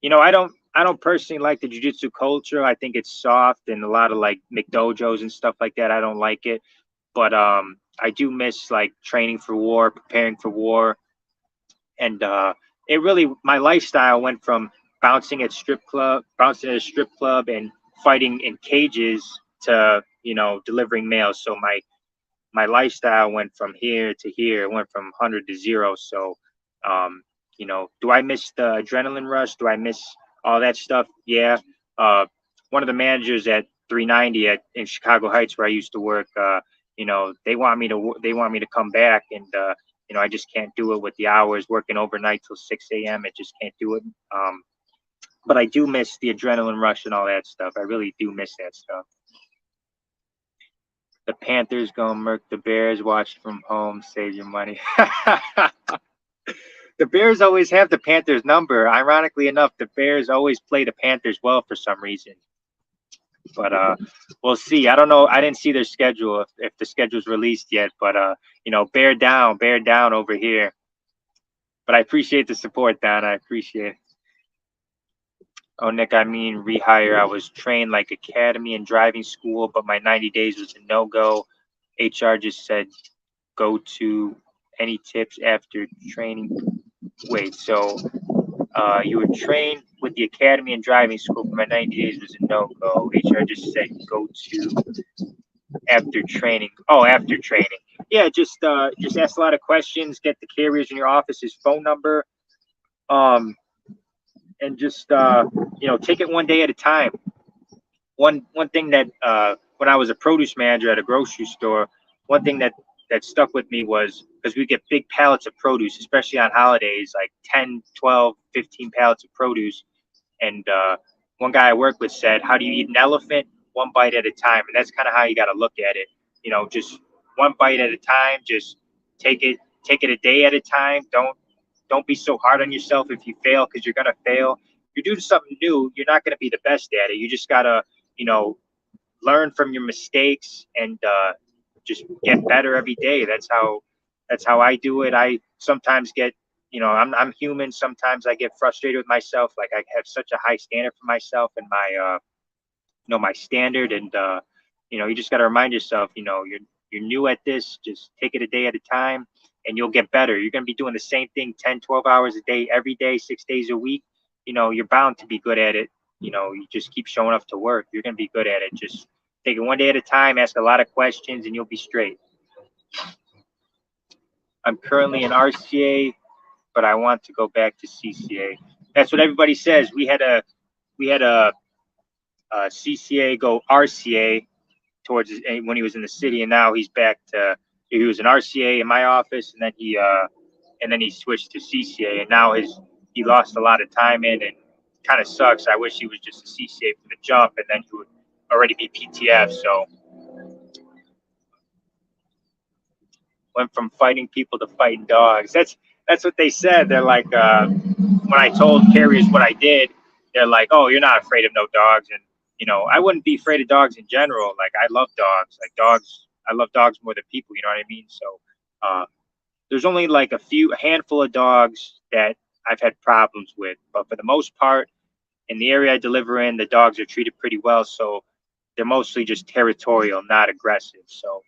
I don't personally like the jiu-jitsu culture. I think it's soft, and a lot of like McDojos and stuff like that. I don't like it, but I do miss like training for war, preparing for war, and it really, my lifestyle went from bouncing at a strip club, and fighting in cages to delivering mail. So my lifestyle went from here to here. It went from 100 to 0. So, do I miss the adrenaline rush? Do I miss all that stuff? Yeah. One of the managers at 390 in Chicago Heights, where I used to work, they want me to come back, and I just can't do it with the hours working overnight till 6 a.m. I just can't do it. But I do miss the adrenaline rush and all that stuff. I really do miss that stuff. The Panthers gonna murk the Bears. Watch from home. Save your money. The Bears always have the Panthers number. Ironically enough, the Bears always play the Panthers well for some reason. But we'll see. I don't know. I didn't see their schedule, if the schedule's released yet. But bear down over here. But I appreciate the support, Don. I appreciate it. Oh, Nick, I mean rehire. I was trained like academy and driving school, but my 90 days was a no-go. HR just said go to any tips after training. Wait, so you were trained with the academy and driving school, but my 90 days was a no-go. HR just said go to after training. Oh, after training. Yeah, just ask a lot of questions, get the carriers in your office's phone number, um, and just take it one day at a time. One thing that when I was a produce manager at a grocery store, one thing that stuck with me was because we get big pallets of produce, especially on holidays, like 10, 12, 15 pallets of produce. And one guy I work with said, how do you eat an elephant? One bite at a time. And that's kind of how you got to look at it. Just one bite at a time. Just take it a day at a time. Don't be so hard on yourself if you fail, because you're gonna fail. If you're doing something new, you're not gonna be the best at it. You just gotta, you know, learn from your mistakes and just get better every day. That's how I do it. I sometimes get, I'm human. Sometimes I get frustrated with myself. Like I have such a high standard for myself and my standard. And you just got to remind yourself, you're new at this. Just take it a day at a time, and you'll get better. You're gonna be doing the same thing 10, 12 hours a day, every day, 6 days a week. You're bound to be good at it. You just keep showing up to work. You're gonna be good at it. Just take it one day at a time. Ask a lot of questions, and you'll be straight. I'm currently an RCA, but I want to go back to CCA. That's what everybody says. We had a CCA go RCA towards when he was in the city, and now he's back to, he was an RCA in my office, and then he switched to CCA, and now he lost a lot of time in, and kind of sucks. I wish he was just a CCA for the jump, and then he would already be PTF. So went from fighting people to fighting dogs. That's what they said. They're like, when I told carriers what I did, they're like, "Oh, you're not afraid of no dogs." And I wouldn't be afraid of dogs in general. Like I love dogs. Like dogs, I love dogs more than people. You know what I mean? So there's only like a handful of dogs that I've had problems with, but for the most part, in the area I deliver in, the dogs are treated pretty well. So they're mostly just territorial, not aggressive. So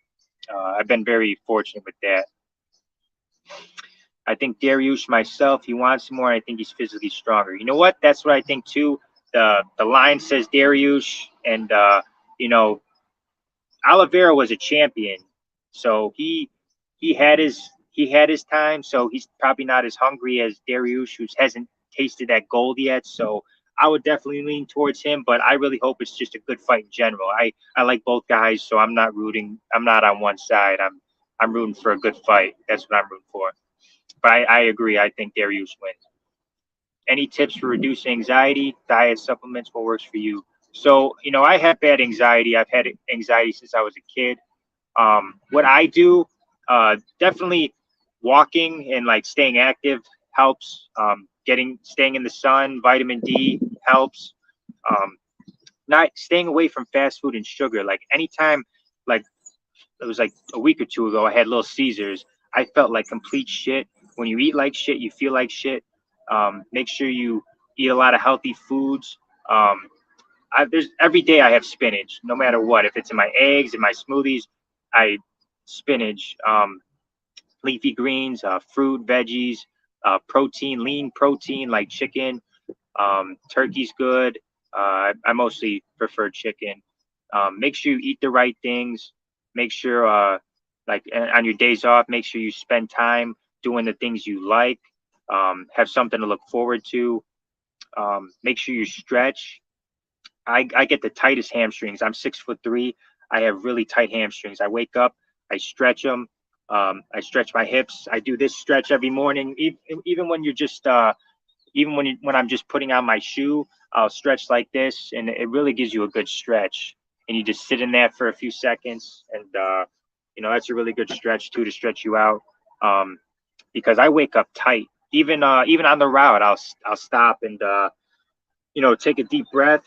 I've been very fortunate with that. I think Dariush myself, he wants more. And I think he's physically stronger. You know what? That's what I think too. The line says Dariush, and Oliveira was a champion, so he had his time. So he's probably not as hungry as Dariush, who hasn't tasted that gold yet. So I would definitely lean towards him, but I really hope it's just a good fight in general. I like both guys, so I'm not rooting. I'm not on one side. I'm rooting for a good fight. That's what I'm rooting for. But I agree. I think Darius wins. Any tips for reducing anxiety? Diet, supplements, what works for you? So, I have bad anxiety. I've had anxiety since I was a kid. What I do, definitely walking and like staying active helps. Staying in the sun, vitamin D helps. Not staying away from fast food and sugar. Like anytime, like it was like a week or two ago, I had Little Caesars. I felt like complete shit. When you eat like shit, you feel like shit. Make sure you eat a lot of healthy foods. There's every day I have spinach, no matter what. If it's in my eggs, in my smoothies, I spinach, leafy greens, fruit, veggies, protein, lean protein like chicken. Turkey's good. I mostly prefer chicken. Make sure you eat the right things. Make sure, like on your days off, make sure you spend time doing the things you like. Have something to look forward to. Make sure you stretch. I get the tightest hamstrings. I'm 6'3". I have really tight hamstrings. I wake up, I stretch them. I stretch my hips. I do this stretch every morning. Even when you're just, even when I'm just putting on my shoe, I'll stretch like this, and it really gives you a good stretch. And you just sit in that for a few seconds, and that's a really good stretch too, to stretch you out. Because I wake up tight. Even on the route, I'll stop and take a deep breath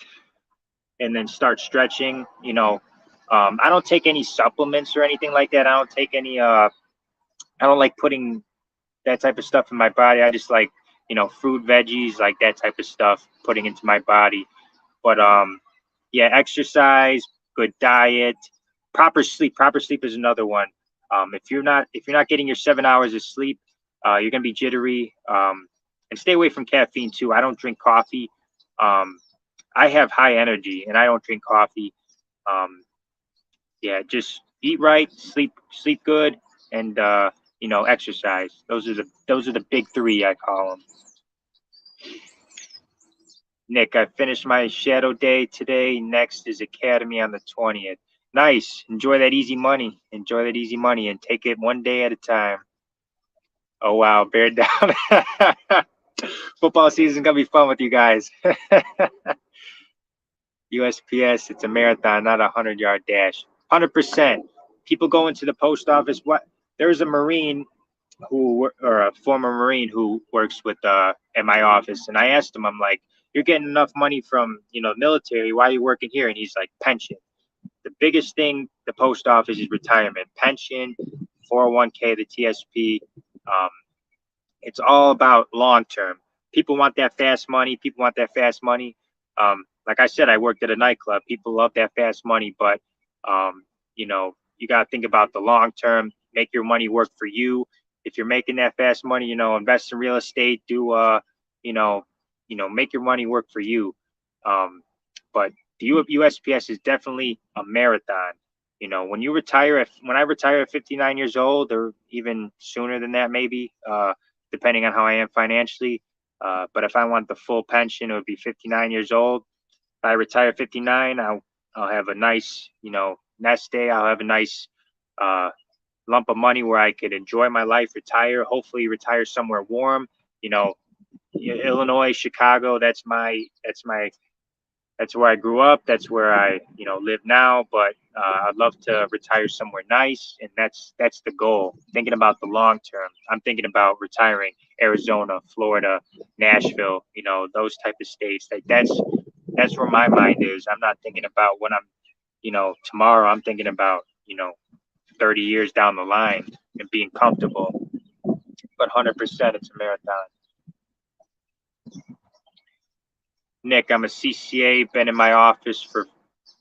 and then start stretching. I don't take any supplements or anything like that. I don't take any. I don't like putting that type of stuff in my body. I just like fruit, veggies, like that type of stuff, putting into my body. But yeah, exercise, good diet, proper sleep. Proper sleep is another one. If you're not getting your 7 hours of sleep, you're gonna be jittery. And stay away from caffeine too. I don't drink coffee. Um, I have high energy, and I don't drink coffee. Um, yeah, just eat right, sleep good, and exercise. Those are the big three, I call them. Nick, I finished my shadow day today. Next is Academy on the 20th. Nice. Enjoy that easy money. Enjoy that easy money and take it one day at a time. Oh, wow. Bear down. Football season going to be fun with you guys. USPS, it's a marathon, not a 100-yard dash. 100%. People go into the post office. There's a Marine or a former Marine who works with at my office, and I asked him, I'm like, you're getting enough money from military. Why are you working here? And he's like, pension. The biggest thing the post office is retirement, pension, 401k, the TSP. Um, it's all about long term. People want that fast money. People want that fast money. Like I said, I worked at a nightclub. People love that fast money, but you got to think about the long term. Make your money work for you. If you're making that fast money, invest in real estate. Do make your money work for you. But the USPS is definitely a marathon. When I retire at 59 years old, or even sooner than that, maybe, depending on how I am financially. But if I want the full pension, it would be 59 years old. If I retire at 59, I'll have a nice, nest day. I'll have a nice lump of money where I could enjoy my life, retire, hopefully retire somewhere warm. Illinois, Chicago, that's where I grew up. That's where I, live now. But I'd love to retire somewhere nice, and that's the goal. Thinking about the long term, I'm thinking about retiring Arizona, Florida, Nashville. Those type of states. Like that's where my mind is. I'm not thinking about when I'm, tomorrow. I'm thinking about 30 years down the line and being comfortable. But 100%, it's a marathon. Nick, I'm a CCA, been in my office for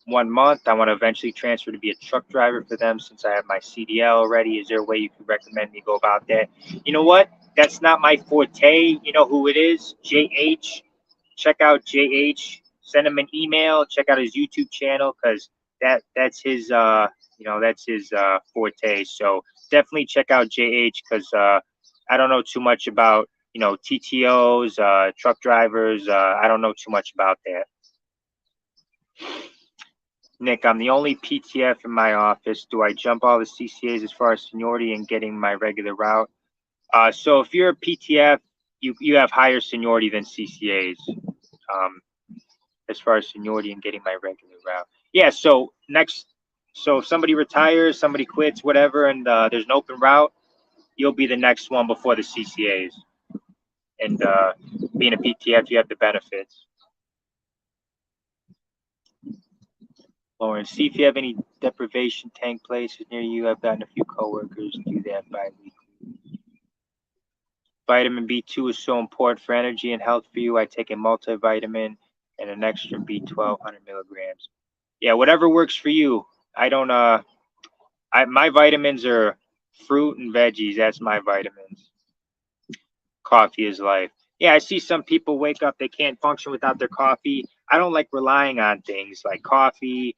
1 month. I want to eventually transfer to be a truck driver for them since I have my CDL already. Is there a way you could recommend me go about that? You know what? That's not my forte. You know who it is? JH. Check out JH. Send him an email. Check out his YouTube channel because that's his forte. So definitely check out JH because I don't know too much about TTOs, truck drivers. I don't know too much about that. Nick, I'm the only PTF in my office. Do I jump all the CCAs as far as seniority and getting my regular route? So if you're a PTF, you have higher seniority than CCAs as far as seniority and getting my regular route. Yeah, so if somebody retires, somebody quits, whatever, and there's an open route, you'll be the next one before the CCAs. And being a PTF, you have the benefits. Lauren, see if you have any deprivation tank places near you. I've gotten a few coworkers do that bi-weekly. Vitamin B2 is so important for energy and health for you. I take a multivitamin and an extra B12 100 milligrams. Yeah, whatever works for you. I don't my vitamins are fruit and veggies. That's my vitamins. Coffee is life. Yeah, I see some people wake up, they can't function without their coffee. I don't like relying on things like coffee.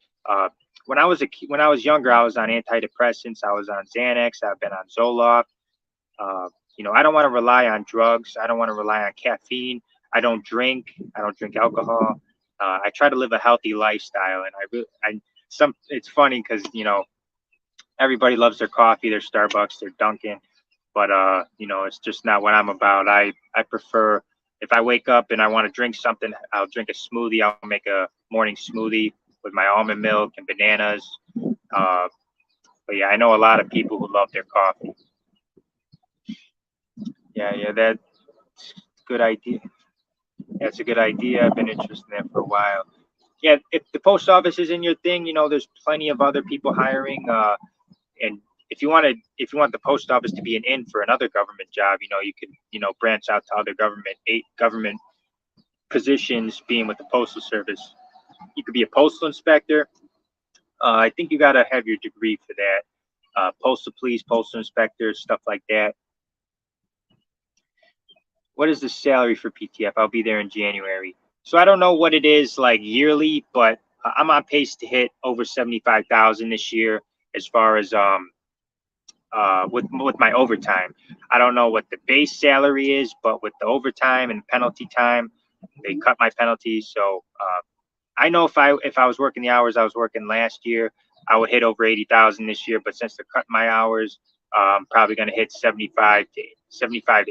When I was younger, I was on antidepressants. I was on Xanax. I've been on Zoloft. I don't want to rely on drugs. I don't want to rely on caffeine. I don't drink. I don't drink alcohol. I try to live a healthy lifestyle, and it's funny because everybody loves their coffee, their Starbucks, their Dunkin', but it's just not what I'm about. I prefer, if I wake up and I want to drink something, I'll drink a smoothie. I'll make a morning smoothie with my almond milk and bananas. But yeah, I know a lot of people who love their coffee. Yeah, that's a good idea. That's a good idea. I've been interested in that for a while. Yeah, if the post office isn't your thing, there's plenty of other people hiring. And if you want the post office to be an in for another government job, you could, branch out to other government positions, being with the postal service. You could be a postal inspector. I think you got to have your degree for that. Postal police, postal inspector, stuff like that. What is the salary for PTF? I'll be there in January. So I don't know what it is like yearly, but I'm on pace to hit over 75,000 this year as far as with my overtime. I don't know what the base salary is, but with the overtime and penalty time, they cut my penalties. So I know if I was working the hours I was working last year, I would hit over 80,000 this year. But since they're cutting my hours, I'm probably going to hit 75 to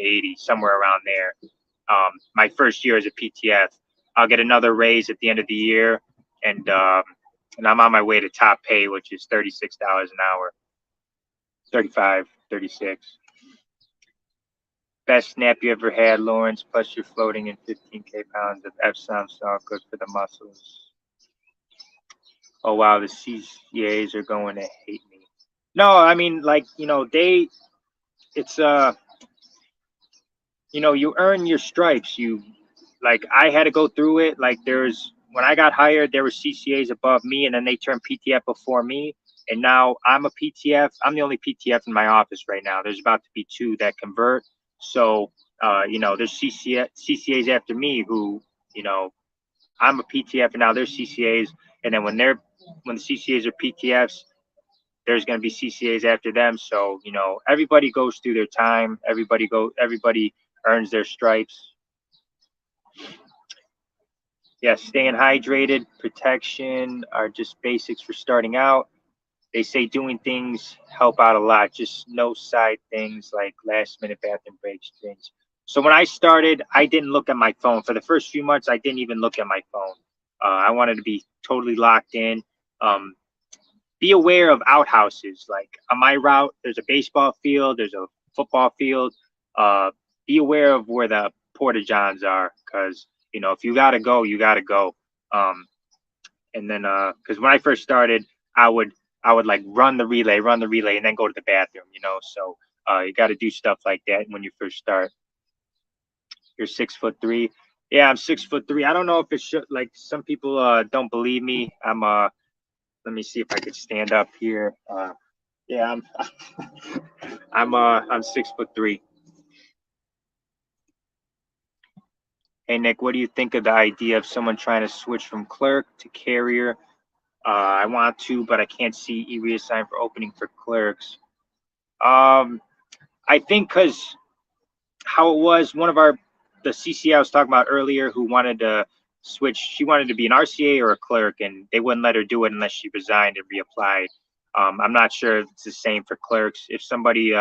80, somewhere around there. My first year as a PTF, I'll get another raise at the end of the year, and I'm on my way to top pay, which is $36 an hour. 35, 36. Best snap you ever had, Lawrence, plus you're floating in 15K pounds of Epsom salt, good for the muscles. Oh, wow, the CCAs are going to hate me. No, I mean, like, it's, you earn your stripes. Like, I had to go through it. Like, when I got hired, there were CCAs above me, and then they turned PTF before me. And now I'm a PTF. I'm the only PTF in my office right now. There's about to be 2 that convert. So, there's CCAs after me who, I'm a PTF, and now there's CCAs. And then when the CCAs are PTFs, there's going to be CCAs after them. So, everybody goes through their time. Everybody earns their stripes. Yeah, staying hydrated, protection are just basics for starting out. They say doing things help out a lot. Just no side things like last minute bathroom breaks, things. So when I started, I didn't look at my phone. For the first few months, I didn't even look at my phone. I wanted to be totally locked in. Be aware of outhouses. Like on my route, there's a baseball field, there's a football field. Be aware of where the porta johns are, because if you gotta go, you gotta go. And then because when I first started, I would like run the relay, and then go to the bathroom. So you got to do stuff like that when you first start. You're 6'3". Yeah, I'm 6'3". I don't know if it should, like, some people don't believe me. Let me see if I could stand up here. Yeah, I'm 6'3". Hey Nick, what do you think of the idea of someone trying to switch from clerk to carrier? I want to, but I can't see e-reassign for opening for clerks. I think because how it was, the CC I was talking about earlier, who wanted to switch, she wanted to be an RCA or a clerk, and they wouldn't let her do it unless she resigned and reapplied. I'm not sure if it's the same for clerks. If somebody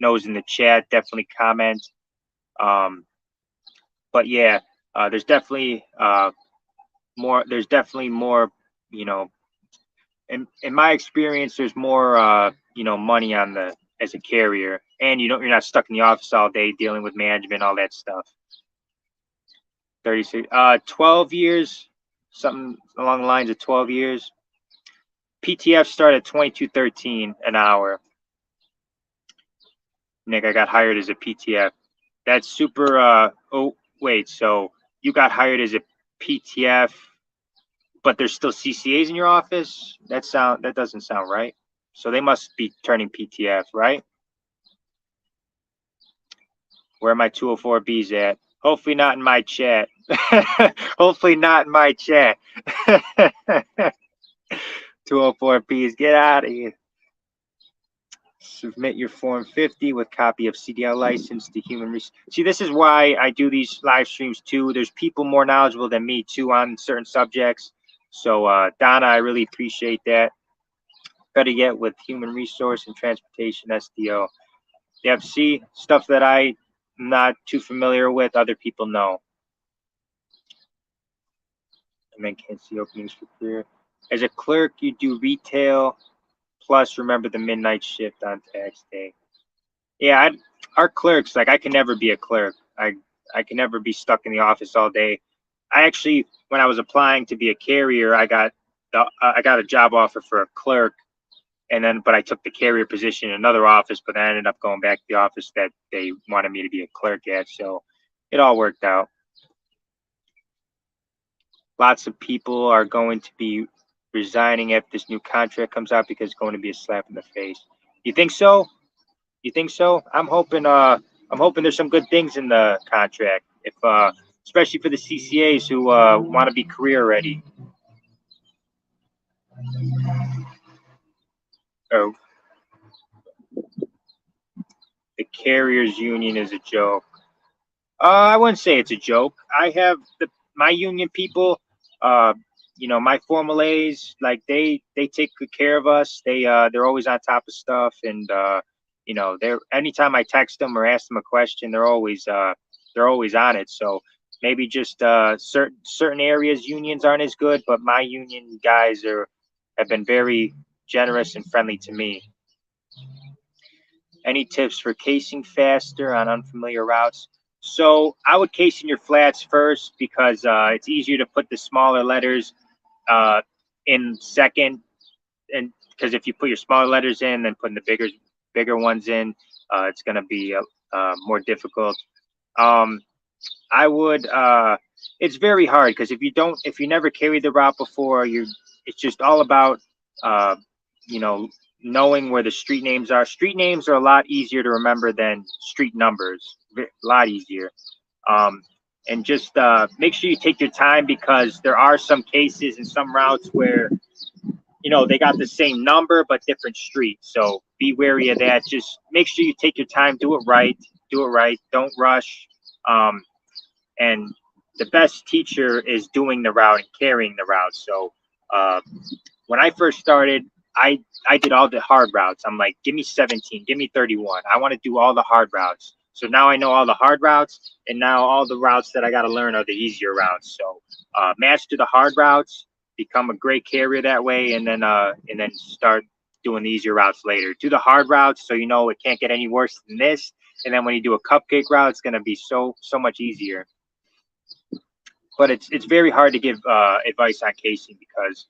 knows in the chat, definitely comment. But yeah, there's definitely more. There's definitely more. In my experience, there's more money as a carrier, and you're not stuck in the office all day dealing with management, all that stuff. 36, 12 years, something along the lines of 12 years. PTF start at $22.13 an hour. Nick, I got hired as a PTF. That's super. Oh wait, so you got hired as a PTF, but there's still CCAs in your office? That doesn't sound right. So they must be turning PTF, right? Where are my 204Bs at? Hopefully not in my chat. Hopefully not in my chat. 204Bs, get out of here. Submit your Form 50 with copy of CDL license to human resource. See, this is why I do these live streams too. There's people more knowledgeable than me too on certain subjects. So Donna, I really appreciate that. Better yet, with human resource and transportation SDO. Yeah, see, stuff that I'm not too familiar with, other people know. I mean, can't see openings for career. As a clerk, you do retail, plus remember the midnight shift on tax day. Yeah, our clerks, like, I can never be a clerk. I can never be stuck in the office all day. I actually, when I was applying to be a carrier, I got a job offer for a clerk, but I took the carrier position in another office, but I ended up going back to the office that they wanted me to be a clerk at. So it all worked out. Lots of people are going to be resigning if this new contract comes out because it's going to be a slap in the face. You think so? You think so? I'm hoping there's some good things in the contract. If especially for the CCAs who want to be career ready. Oh, the carriers union is a joke. I wouldn't say it's a joke. I have my union people, my formal A's, like they take good care of us. They're always on top of stuff, and they're anytime I text them or ask them a question, they're always on it. So maybe just certain areas unions aren't as good, but my union guys have been very generous and friendly to me. Any tips for casing faster on unfamiliar routes? So I would case in your flats first because it's easier to put the smaller letters in second, and because if you put your smaller letters in, then putting the bigger ones in, it's going to be more difficult. I would. It's very hard because if you never carried the route before, it's just all about knowing where the street names are. Street names are a lot easier to remember than street numbers. A lot easier. And just make sure you take your time because there are some cases and some routes where they got the same number but different streets. So be wary of that. Just make sure you take your time. Do it right. Don't rush. And the best teacher is doing the route and carrying the route. So when I first started, I did all the hard routes. I'm like, give me 17, give me 31. I want to do all the hard routes. So now I know all the hard routes, and now all the routes that I got to learn are the easier routes. So master the hard routes, become a great carrier that way, and then start doing the easier routes later. Do the hard routes so it can't get any worse than this. And then when you do a cupcake route, it's going to be so much easier. But it's very hard to give advice on casing because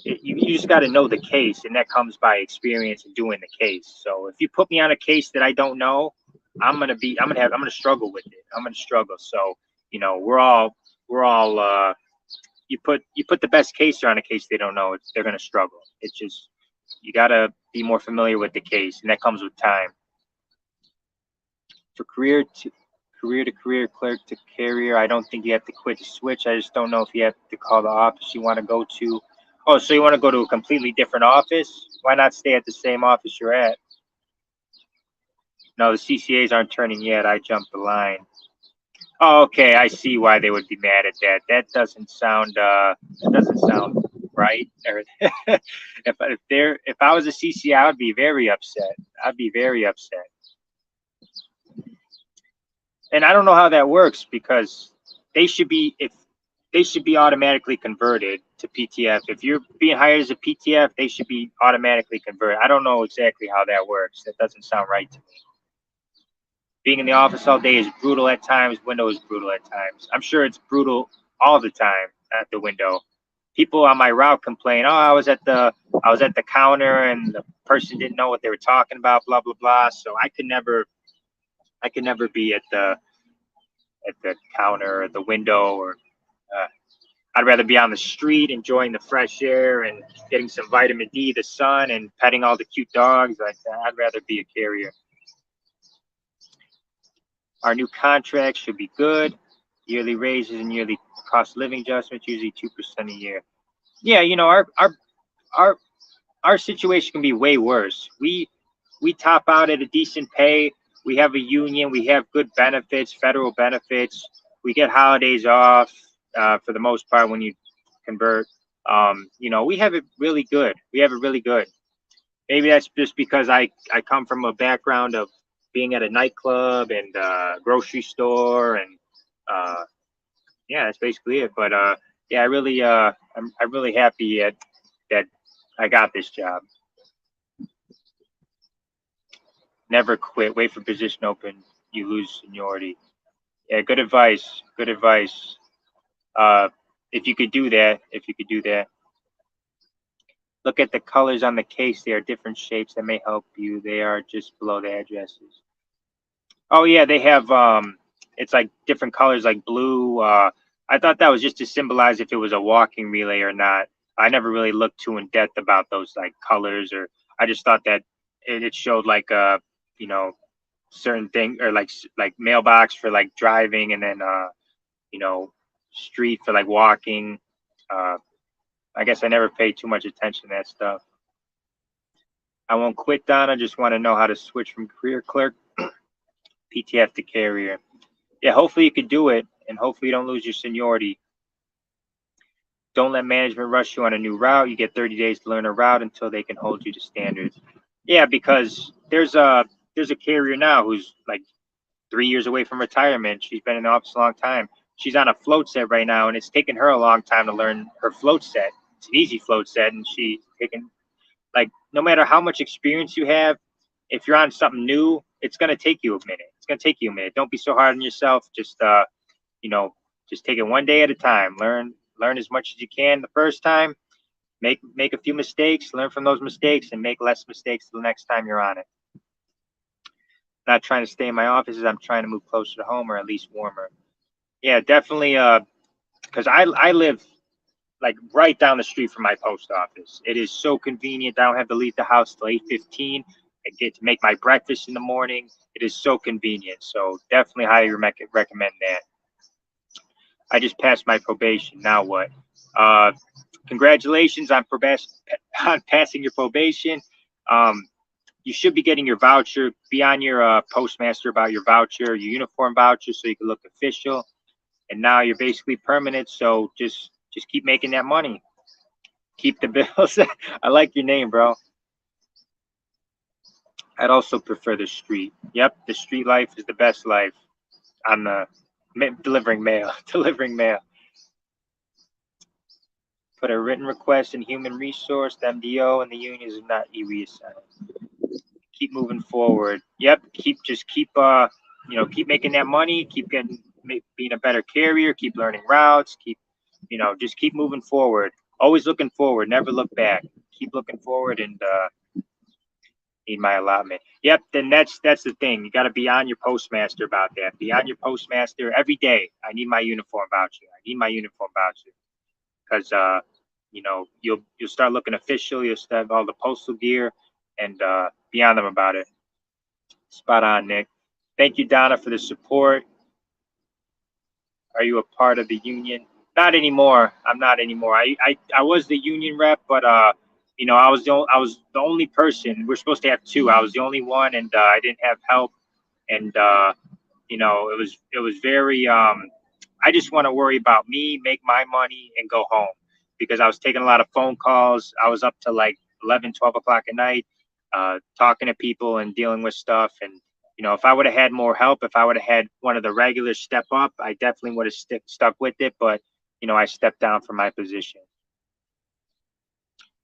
you just got to know the case, and that comes by experience and doing the case. So if you put me on a case that I don't know, I'm gonna struggle with it. I'm gonna struggle. So we're all you put the best caser on a case they don't know, they're gonna struggle. It's just you gotta be more familiar with the case, and that comes with time. For career to career, clerk to carrier, I don't think you have to quit to switch. I just don't know if you have to call the office you want to go to. Oh, so you want to go to a completely different office? Why not stay at the same office you're at? No, the CCAs aren't turning yet. I jumped the line. Oh, okay, I see why they would be mad at that. That doesn't sound right. If I was a CCA, I would be very upset. And I don't know how that works because they should be automatically converted to PTF. If you're being hired as a PTF, they should be automatically converted. I don't know exactly how that works. That doesn't sound right to me. Being in the office all day is brutal at times. Window is brutal at times. I'm sure it's brutal all the time at the window. People on my route complain, "Oh, I was at the counter and the person didn't know what they were talking about, blah blah blah." So I could never be at the counter or the window, or I'd rather be on the street enjoying the fresh air and getting some vitamin D, the sun, and petting all the cute dogs. I'd rather be a carrier. Our new contract should be good. Yearly raises and yearly cost of living adjustments, usually 2% a year. Yeah, our situation can be way worse. We top out at a decent pay. We have a union. We have good benefits, federal benefits. We get holidays off for the most part when you convert. We have it really good. Maybe that's just because I come from a background of being at a nightclub and grocery store, and that's basically it. But I'm really happy that I got this job. Never quit. Wait for position open. You lose seniority. Yeah, good advice. If you could do that. Look at the colors on the case. They are different shapes that may help you. They are just below the addresses. Oh yeah, they have it's like different colors like blue. I thought that was just to symbolize if it was a walking relay or not. I never really looked too in depth about those like colors, or I just thought that it showed like you know, certain thing, or like mailbox for like driving, and then you know, street for like walking. Uh I guess I never paid too much attention to that stuff. I won't quit, Donna. Just want to know how to switch from career clerk PTF to carrier. Yeah, hopefully you could do it, and hopefully you don't lose your seniority. Don't let management rush you on a new route. You get 30 days to learn a route until they can hold you to standards. Yeah, because there's a carrier now who's like 3 years away from retirement. She's been in the office a long time. She's on a float set right now, and it's taken her a long time to learn her float set. It's an easy float set, and she's taken, like, no matter how much experience you have, if you're on something new, it's gonna take you a minute. It's gonna take you a minute. Don't be so hard on yourself. Just you know, just take it one day at a time. Learn as much as you can the first time. Make a few mistakes, learn from those mistakes, and make less mistakes the next time you're on it. Not trying to stay in my offices. I'm trying to move closer to home, or at least warmer. Yeah, definitely. Because I live like right down the street from my post office. It is so convenient. I don't have to leave the house till 8:15. I get to make my breakfast in the morning. It is so convenient. So definitely highly recommend that. I just passed my probation. Now what? Congratulations on passing your probation. You should be getting your voucher. Be on your postmaster about your voucher, your uniform voucher, so you can look official. And now you're basically permanent. So just keep making that money. Keep the bills. I like your name, bro. I'd also prefer the street. Yep, the street life is the best life. On the delivering mail. Delivering mail. Put a written request in human resource, the MDO, and the union is not e-reassigned. Keep moving forward. Yep, keep keep making that money, keep being a better carrier, keep learning routes, just keep moving forward. Always looking forward, never look back. Keep looking forward, and need my allotment. Yep, then that's the thing. You got to be on your postmaster about that. Be on your postmaster every day. I need my uniform voucher. I need my uniform voucher. Because you'll start looking official. You'll have all the postal gear, and be on them about it. Spot on, Nick. Thank you, Donna, for the support. Are you a part of the union? Not anymore. I'm not anymore. I was the union rep, but I was the only person. We're supposed to have two. I was the only one, and I didn't have help. And it was very. I just want to worry about me, make my money, and go home, because I was taking a lot of phone calls. I was up to like 11, 12 o'clock at night, talking to people and dealing with stuff. And if I would have had more help, if I would have had one of the regulars step up, I definitely would have stuck with it. But I stepped down from my position.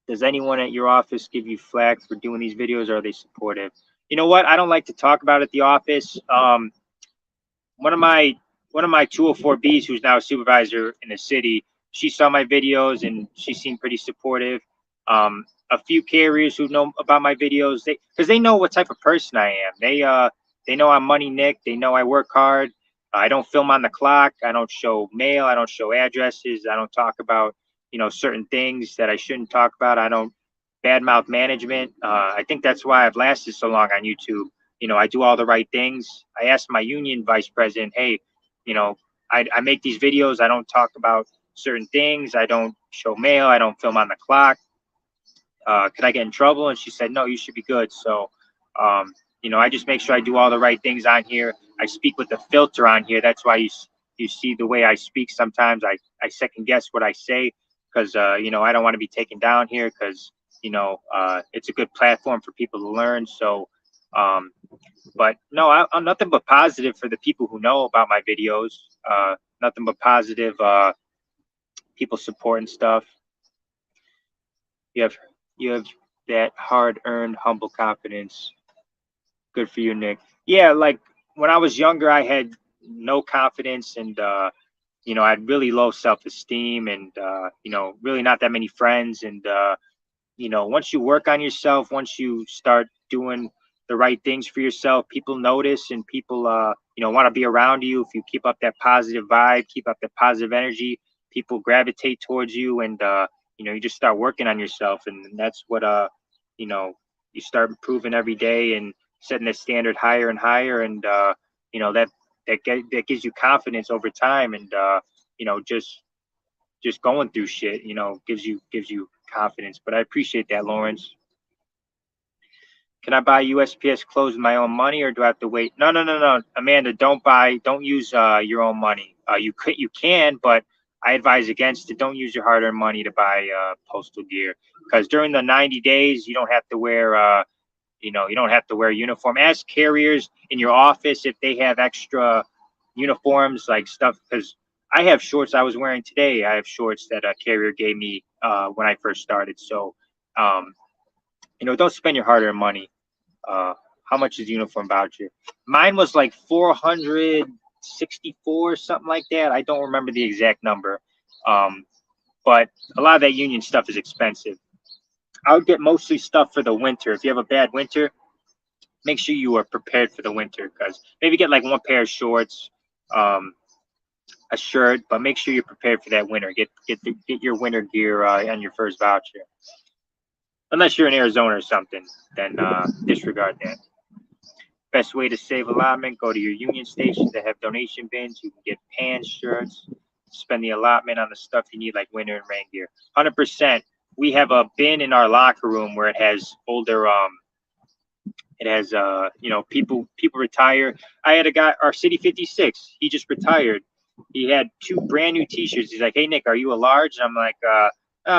Does anyone at your office give you flack for doing these videos, or are they supportive? You know what? I don't like to talk about it at the office. One of my 204Bs, who's now a supervisor in the city, she saw my videos and she seemed pretty supportive. A few carriers who know about my videos, because they know what type of person I am. They know I'm Money Nick. They know I work hard. I don't film on the clock. I don't show mail. I don't show addresses. I don't talk about certain things that I shouldn't talk about. I don't badmouth management. I think that's why I've lasted so long on YouTube. I do all the right things. I asked my union vice president, hey, I make these videos. I don't talk about certain things. I don't show mail. I don't film on the clock. Could I get in trouble? And she said, no, you should be good. So, I just make sure I do all the right things on here. I speak with the filter on here. That's why you see the way I speak. Sometimes I second guess what I say, because, I don't want to be taken down here, because, it's a good platform for people to learn. So, but no, I'm nothing but positive for the people who know about my videos. Nothing but positive, people supporting stuff. You have that hard-earned, humble confidence. Good for you, Nick. Yeah, like when I was younger, I had no confidence, and I had really low self-esteem, and really not that many friends, and once you work on yourself, once you start doing the right things for yourself, people notice and people, want to be around you. If you keep up that positive vibe, keep up that positive energy, people gravitate towards you, and you just start working on yourself, and that's what you start improving every day and setting the standard higher and higher, and that gives you confidence over time, and just going through shit, gives you confidence. But I appreciate that, Lawrence. Can I buy USPS clothes with my own money, or do I have to wait? No, no, no, no, Amanda, don't use your own money. You can, but I advise against it. Don't use your hard-earned money to buy postal gear, because during the 90 days you don't have to wear you don't have to wear a uniform. Ask carriers in your office if they have extra uniforms, like stuff, because I have shorts I was wearing today. I have shorts that a carrier gave me when I first started. So don't spend your hard-earned money. How much is the uniform voucher? Mine was like 464, something like that. I don't remember the exact number. But a lot of that union stuff is expensive. I would get mostly stuff for the winter. If you have a bad winter, make sure you are prepared for the winter, because maybe get like one pair of shorts, a shirt, but make sure you're prepared for that winter. Get your winter gear on your first voucher. Unless you're in Arizona or something, then disregard that. Best way to save allotment: go to your union stations that have donation bins. You can get pants, shirts, spend the allotment on the stuff you need, like winter and rain gear. 100%. We have a bin in our locker room where it has older people retire. I had a guy, our City 56, he just retired. He had 2 brand new t-shirts. He's like, "Hey Nick, are you a large?" And I'm like,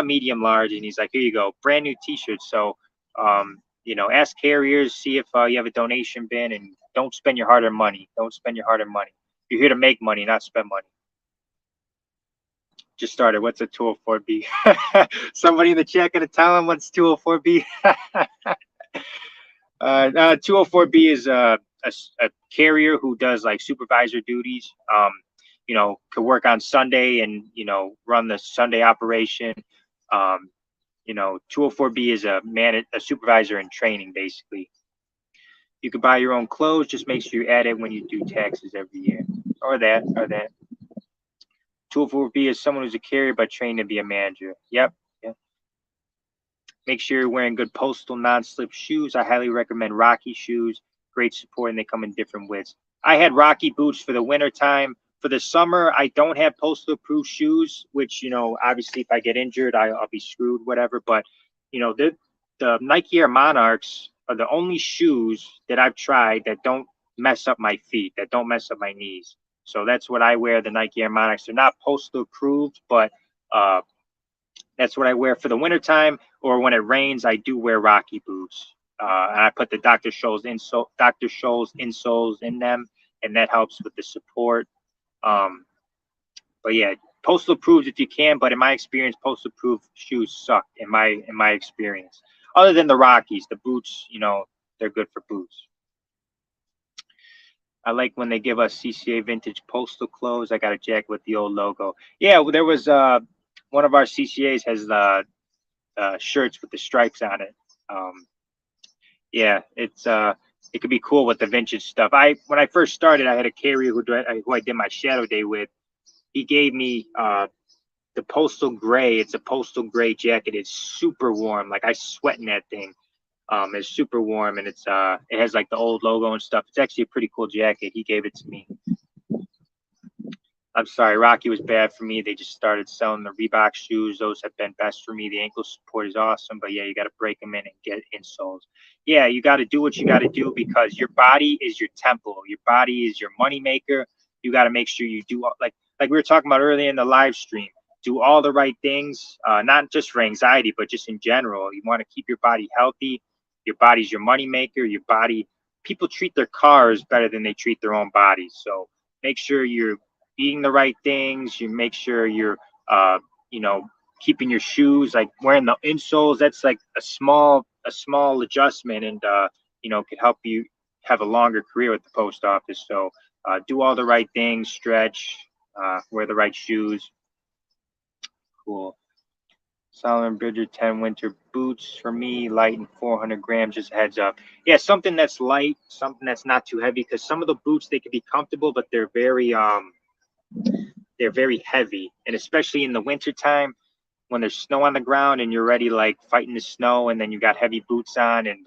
medium large. And he's like, "Here you go, brand new t-shirts." So ask carriers, see if you have a donation bin, and don't spend your hard-earned money. Don't spend your hard-earned money. You're here to make money, not spend money. Just started. What's a 204B? Somebody in the chat gonna tell him what's 204B? 204B is a carrier who does like supervisor duties. Could work on Sunday and run the Sunday operation. 204B is a supervisor in training, basically. You could buy your own clothes. Just make sure you add it when you do taxes every year, or that. 204B is someone who's a carrier but trained to be a manager. Yep. Make sure you're wearing good postal non-slip shoes. I highly recommend Rocky shoes. Great support, and they come in different widths. I had Rocky boots for the winter time. For the summer, I don't have postal approved shoes, which, obviously if I get injured, I'll be screwed, whatever. But, the Nike Air Monarchs are the only shoes that I've tried that don't mess up my feet, that don't mess up my knees. So that's what I wear, the Nike Air Monarchs. They're not postal approved, but that's what I wear for the wintertime, or when it rains, I do wear Rocky boots. And I put the Dr. Scholl's insoles in them, and that helps with the support. But yeah, postal approved if you can, but in my experience, postal approved shoes suck in my experience. Other than the Rockies, the boots, they're good for boots. I like when they give us CCA vintage postal clothes. I got a jacket with the old logo. Yeah, well, there was one of our CCAs has shirts with the stripes on it. Yeah, it could be cool with the vintage stuff. When I first started, I had a carrier who I did my shadow day with. He gave me the postal gray. It's a postal gray jacket. It's super warm. Like I sweat in that thing. It's super warm, and it has like the old logo and stuff. It's actually a pretty cool jacket. He gave it to me. I'm sorry, Rocky was bad for me. They just started selling the Reebok shoes. Those have been best for me. The ankle support is awesome, but yeah, you got to break them in and get insoles. Yeah, you got to do what you got to do, because your body is your temple. Your body is your money maker. You got to make sure you do, like we were talking about earlier in the live stream, do all the right things, not just for anxiety, but just in general. You want to keep your body healthy. Your body's your money maker. Your body, people treat their cars better than they treat their own bodies. So make sure you're eating the right things. You make sure you're keeping your shoes, like wearing the insoles. That's like a small adjustment, and could help you have a longer career at the post office. So do all the right things, stretch, wear the right shoes. Cool. Solomon Bridger 10 winter boots for me, light and 400 grams, just a heads up. Yeah, something that's light, something that's not too heavy, because some of the boots, they can be comfortable, but they're very heavy. And especially in the wintertime, when there's snow on the ground and you're already like fighting the snow, and then you got heavy boots on, and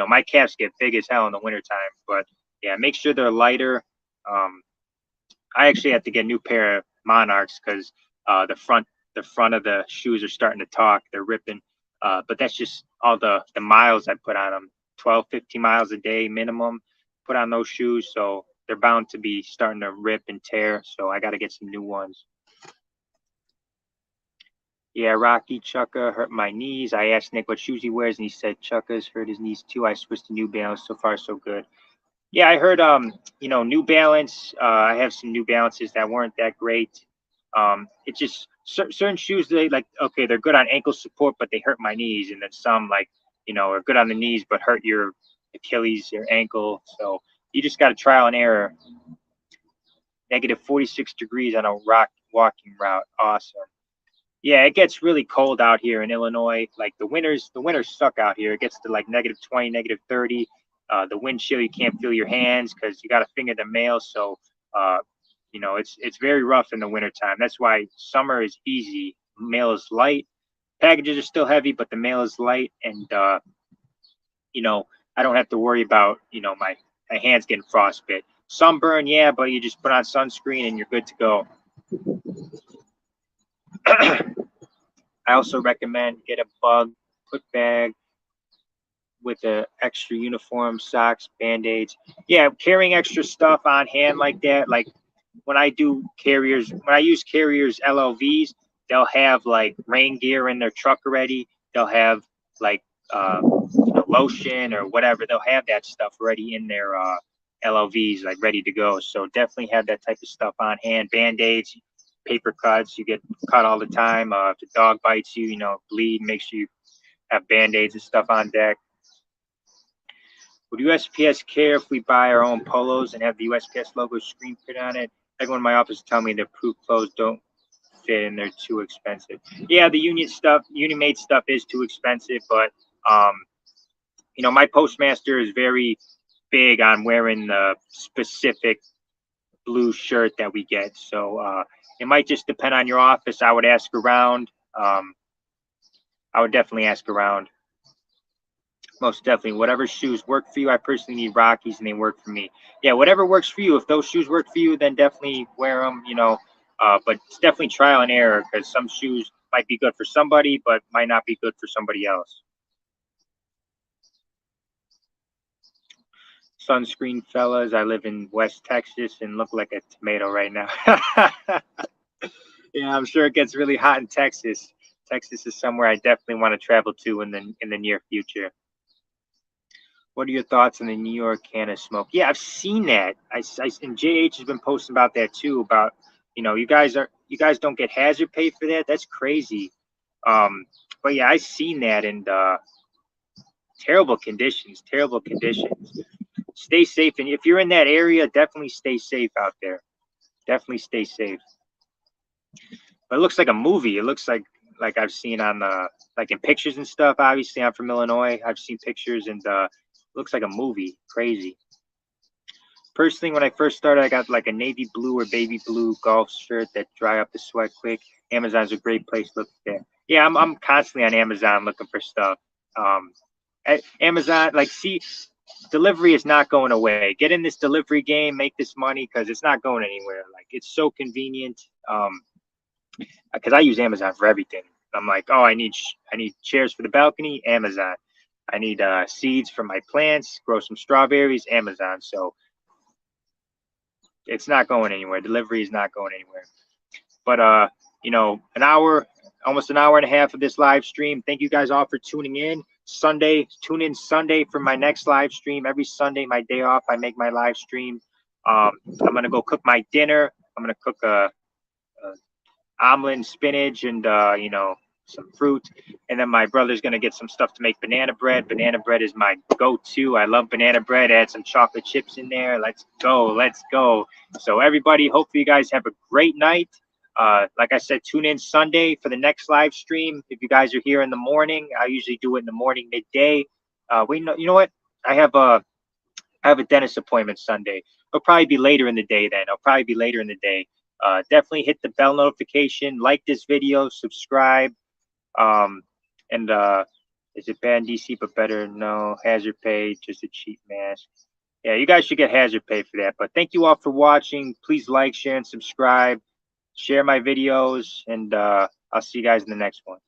my calves get big as hell in the wintertime. But yeah, make sure they're lighter. I actually have to get a new pair of Monarchs because the front of the shoes are starting to talk. They're ripping. But that's just all the miles I put on them. 12, 15 miles a day minimum. Put on those shoes, so they're bound to be starting to rip and tear. So I got to get some new ones. Yeah, Rocky Chukka hurt my knees. I asked Nick what shoes he wears, and he said Chukka's hurt his knees too. I switched to New Balance. So far, so good. Yeah, I heard New Balance. I have some New Balances that weren't that great. It's just certain shoes, they like, okay, they're good on ankle support, but they hurt my knees, and then some like are good on the knees but hurt your Achilles, your ankle. So you just got to trial and error. Negative 46 degrees on a rock walking route. Awesome. Yeah, it gets really cold out here in Illinois. Like the winters suck out here. It gets to like negative 20, negative 30. The wind chill, you can't feel your hands because you got to finger the mail. So, it's very rough in the wintertime. That's why summer is easy. Mail is light. Packages are still heavy, but the mail is light. And, I don't have to worry about, my hands getting frostbite. Sunburn, yeah, but you just put on sunscreen and you're good to go. I also recommend get a bug put bag with a extra uniform, socks, band-aids. Yeah, carrying extra stuff on hand like that. Like when I use carriers LLVs, they'll have like rain gear in their truck already. They'll have like lotion or whatever. They'll have that stuff already in their LLVs, like ready to go. So definitely have that type of stuff on hand. Band-aids, paper cuts. You get cut all the time. If the dog bites you, bleed. Make sure you have band-aids and stuff on deck. Would USPS care if we buy our own polos and have the USPS logo screen put on it? Everyone in my office tell me the approved clothes don't fit and they're too expensive. Yeah, the union made stuff is too expensive, but my postmaster is very big on wearing the specific blue shirt that we get. So it might just depend on your office. I would ask around. I would definitely ask around. Most definitely. Whatever shoes work for you. I personally need Rockies and they work for me. Yeah, whatever works for you. If those shoes work for you, then definitely wear them, but it's definitely trial and error because some shoes might be good for somebody, but might not be good for somebody else. Sunscreen, fellas. I live in West Texas and look like a tomato right now. Yeah, I'm sure it gets really hot in Texas. Texas is somewhere I definitely want to travel to in the near future. What are your thoughts on the New York cannabis smoke? Yeah, I've seen that. And JH has been posting about that too. About you guys don't get hazard pay for that. That's crazy. But yeah, I've seen that, and terrible conditions. Terrible conditions. Stay safe, and if you're in that area, definitely stay safe out there. Definitely stay safe. But it looks like a movie. It looks like I've seen on like in pictures and stuff. Obviously, I'm from Illinois. I've seen pictures, and looks like a movie. Crazy. Personally, when I first started, I got like a navy blue or baby blue golf shirt that dry up the sweat quick. Amazon's a great place to look there. Yeah, I'm constantly on Amazon looking for stuff. Amazon, delivery is not going away. Get in this delivery game, make this money because it's not going anywhere. Like it's so convenient. Because I use Amazon for everything. I'm like, oh, I need chairs for the balcony, Amazon. I need seeds for my plants, grow some strawberries, Amazon. So it's not going anywhere. Delivery is not going anywhere. But almost an hour and a half of this live stream. Thank you guys all for tuning in. Tune in Sunday for my next live stream. Every Sunday, my day off, I make my live stream. I'm gonna go cook my dinner. I'm gonna cook a omelet and spinach and some fruit, and then my brother's gonna get some stuff to make banana bread. Banana bread is my go-to. I love banana bread. Add some chocolate chips in there. Let's go. So everybody, hopefully you guys have a great night. Like I said, tune in Sunday for the next live stream. If you guys are here in the morning, I usually do it in the morning, midday. You know what? I have a dentist appointment Sunday. It'll probably be later in the day then. It'll probably be later in the day. Definitely hit the bell notification, like this video, subscribe. And is it bad in DC but better? No. Hazard pay, just a cheap mask. Yeah, you guys should get hazard pay for that. But thank you all for watching. Please like, share, and subscribe. Share my videos, and I'll see you guys in the next one.